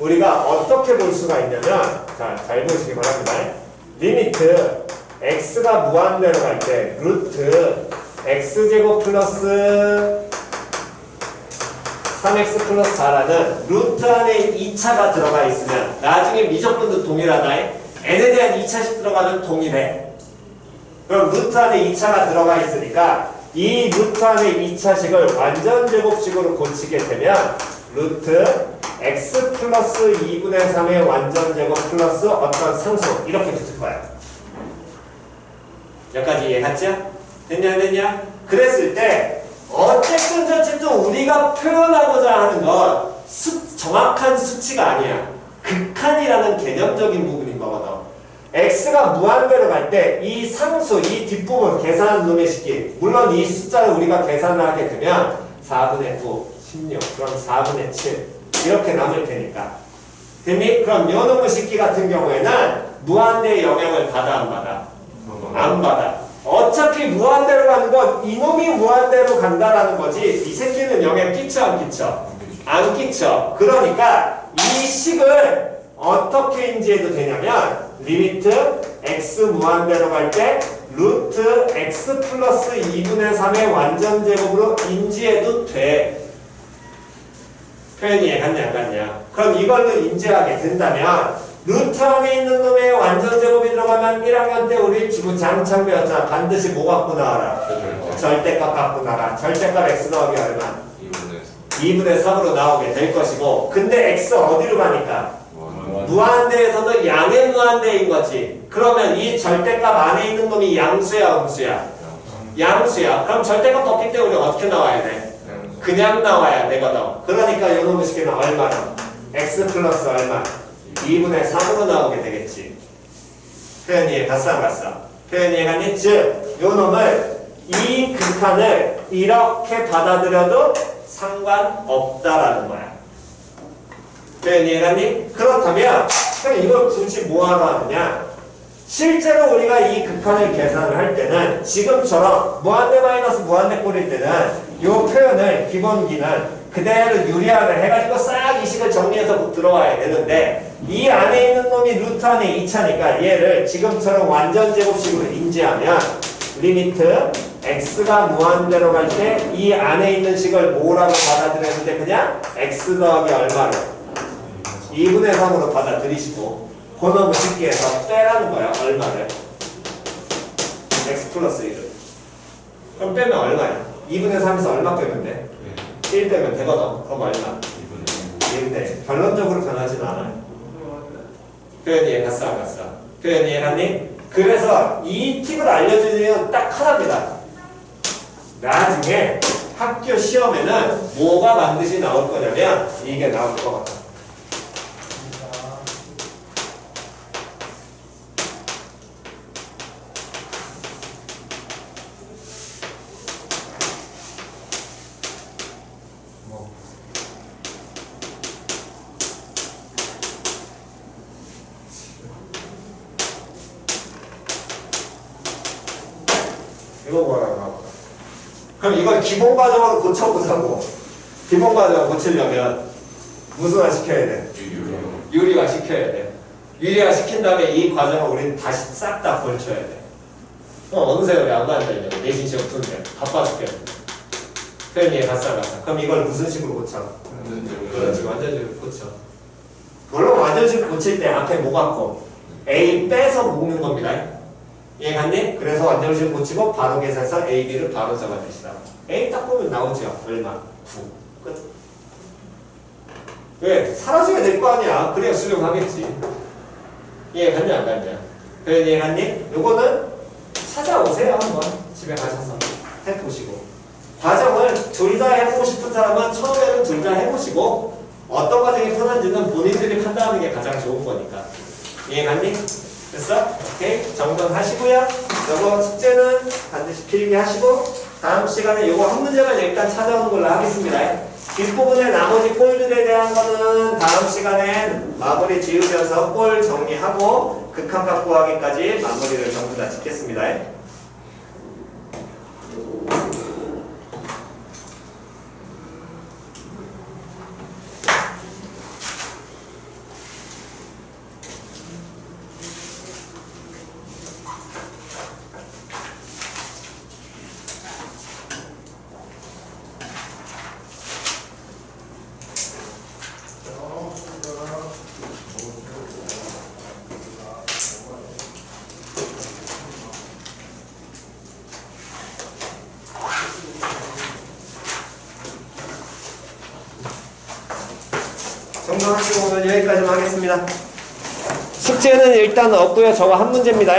우리가 어떻게 볼 수가 있냐면 자, 잘 보시기 바랍니다. 리미트 x가 무한대로 갈 때 루트 x제곱 플러스 3x 플러스 4라는 루트 안에 2차가 들어가 있으면 나중에 미적분도 동일하다. n에 대한 2차식 들어가면 동일해. 그럼 루트 안에 2차가 들어가 있으니까 이 루트 안에 2차식을 완전 제곱식으로 고치게 되면 루트 x 플러스 2분의 3의 완전 제곱 플러스 어떤 상수 이렇게 붙을 거야. 여기까지 이해갔죠? 됐냐 안 됐냐? 그랬을 때 어쨌든 저쨌든 우리가 표현하고자 하는 건 정확한 수치가 아니야. 극한이라는 개념적인 부분인 거거든. x가 무한대로 갈 때 이 상수, 이 뒷부분 계산하는 놈의 식기 물론 이 숫자를 우리가 계산을 하게 되면 4분의 9, 16, 그럼 4분의 7 이렇게 남을 테니까 됐니? 그럼 요 놈의 식기 같은 경우에는 무한대의 영향을 받아 안 받아? 안 받아. 어차피 무한대로 가는 건 이놈이 무한대로 간다라는 거지 이 새끼는 영향 끼쳐 안 끼쳐? 안 끼쳐. 그러니까 이 식을 어떻게 인지해도 되냐면 리미트 x 무한대로 갈 때 루트 x 플러스 2분의 3의 완전 제곱으로 인지해도 돼. 표현이 이해갔냐 안 갔냐? 그럼 이걸로 인지하게 된다면 루트 안에 있는 놈의 완전 제곱이 들어가면 1학년 때 우리 지구 장창 배웠잖아. 반드시 뭐 갖고 나와라? 절대값 갖고 나와라. 절대값 x 더하기 얼마? 2분의 3으로 나오게 될 것이고 근데 x 어디로 가니까? 무한대에서도 양의 무한대인 거지. 그러면 이 절대값 안에 있는 놈이 양수야 음수야? 양수야. 그럼 절대값 없기 때문에 어떻게 나와야 돼? 그냥 나와야 되거든. 그러니까 이 놈의 식기는 얼마나? x 플러스 얼마? 2분의 3으로 나오게 되겠지. 표현 이해 갔어 안 갔어? 표현 이해갔니? 즉, 요 놈을 이 극한을 이렇게 받아들여도 상관없다라는 거야. 표현 이해갔니? 그렇다면 그럼 이걸 굳이 뭐하러 하느냐? 실제로 우리가 이 극한을 계산을 할 때는 지금처럼 무한대 마이너스 무한대 꼴일 때는 이 표현을 기본기는 그대로 유리화를 해가지고 싹 이 식을 정리해서 들어와야 되는데 이 안에 있는 놈이 루트 안에 2차니까 얘를 지금처럼 완전 제곱식으로 인지하면 리미트 x가 무한대로 갈 때 이 안에 있는 식을 뭐라고 받아들였는데 그냥 x 더하기 얼마로 2분의 3으로 받아들이시고 그놈을 쉽게 해서 빼라는 거야. 얼마를? x 플러스 1을. 그럼 빼면 얼마야? 2분의 3에서 얼마 빼면 돼? 1 빼면 되거든. 그럼 얼마? 1인데 결론적으로 변하지는 않아요. 표현 이해 갔어 안 갔어? 표현 이해 갔니? 그래서 이 팁을 알려주는 딱 하나입니다. 나중에 학교 시험에는 뭐가 반드시 나올 거냐면 이게 나올 것 같아. 이거 뭐라고 하고. 그럼 이걸 기본 과정으로 고쳐보자고. 기본 과정을 고치려면 무슨화 시켜야 돼? 유리화 시켜야 돼. 유리화 시킨 다음에 이 과정을 우리는 다시 싹 다 걸쳐야 돼. 어느 세월에 안 간다냐고. 내신 시험 푸는데 바빠 죽겠네. 표현이 가싸. 그럼 이걸 무슨 식으로 고쳐? 그렇지, 완전식으로 고쳐. 물론 완전식으로 고칠 때 앞에 뭐 갖고? A 빼서 묶는 겁니다. 이해 갔니? 그래서 완전식으로 고치고 바로 계산해서 A, B를 바로 잡아내시다. A 딱 보면 나오죠. 얼마? 9. 끝. 왜? 사라져야 될 거 아니야. 그래야 수렴하겠지. 이해 갔냐 안 갔냐? 표현 이해 갔니? 요거는 찾아오세요. 한번 집에 가셔서 해보시고 과정을 둘 다 해보고 싶은 사람은 처음에는 둘 다 해보시고 어떤 과정이 편한지는 본인들이 판단하는 게 가장 좋은 거니까. 이해 갔니? 됐어? 오케이. 정돈하시고요. 요거 숙제는 반드시 필기하시고 다음 시간에 요거 한 문제만 일단 찾아오는 걸로 하겠습니다. 뒷부분에 나머지 꼴들에 대한 거는 다음 시간엔 마무리 지으면서 꼴 정리하고 극한값 구하기까지 마무리를 전부 다 짓겠습니다. 정돈하시고 오늘 여기까지만 하겠습니다. 숙제는 일단 없고요. 저거 한 문제입니다.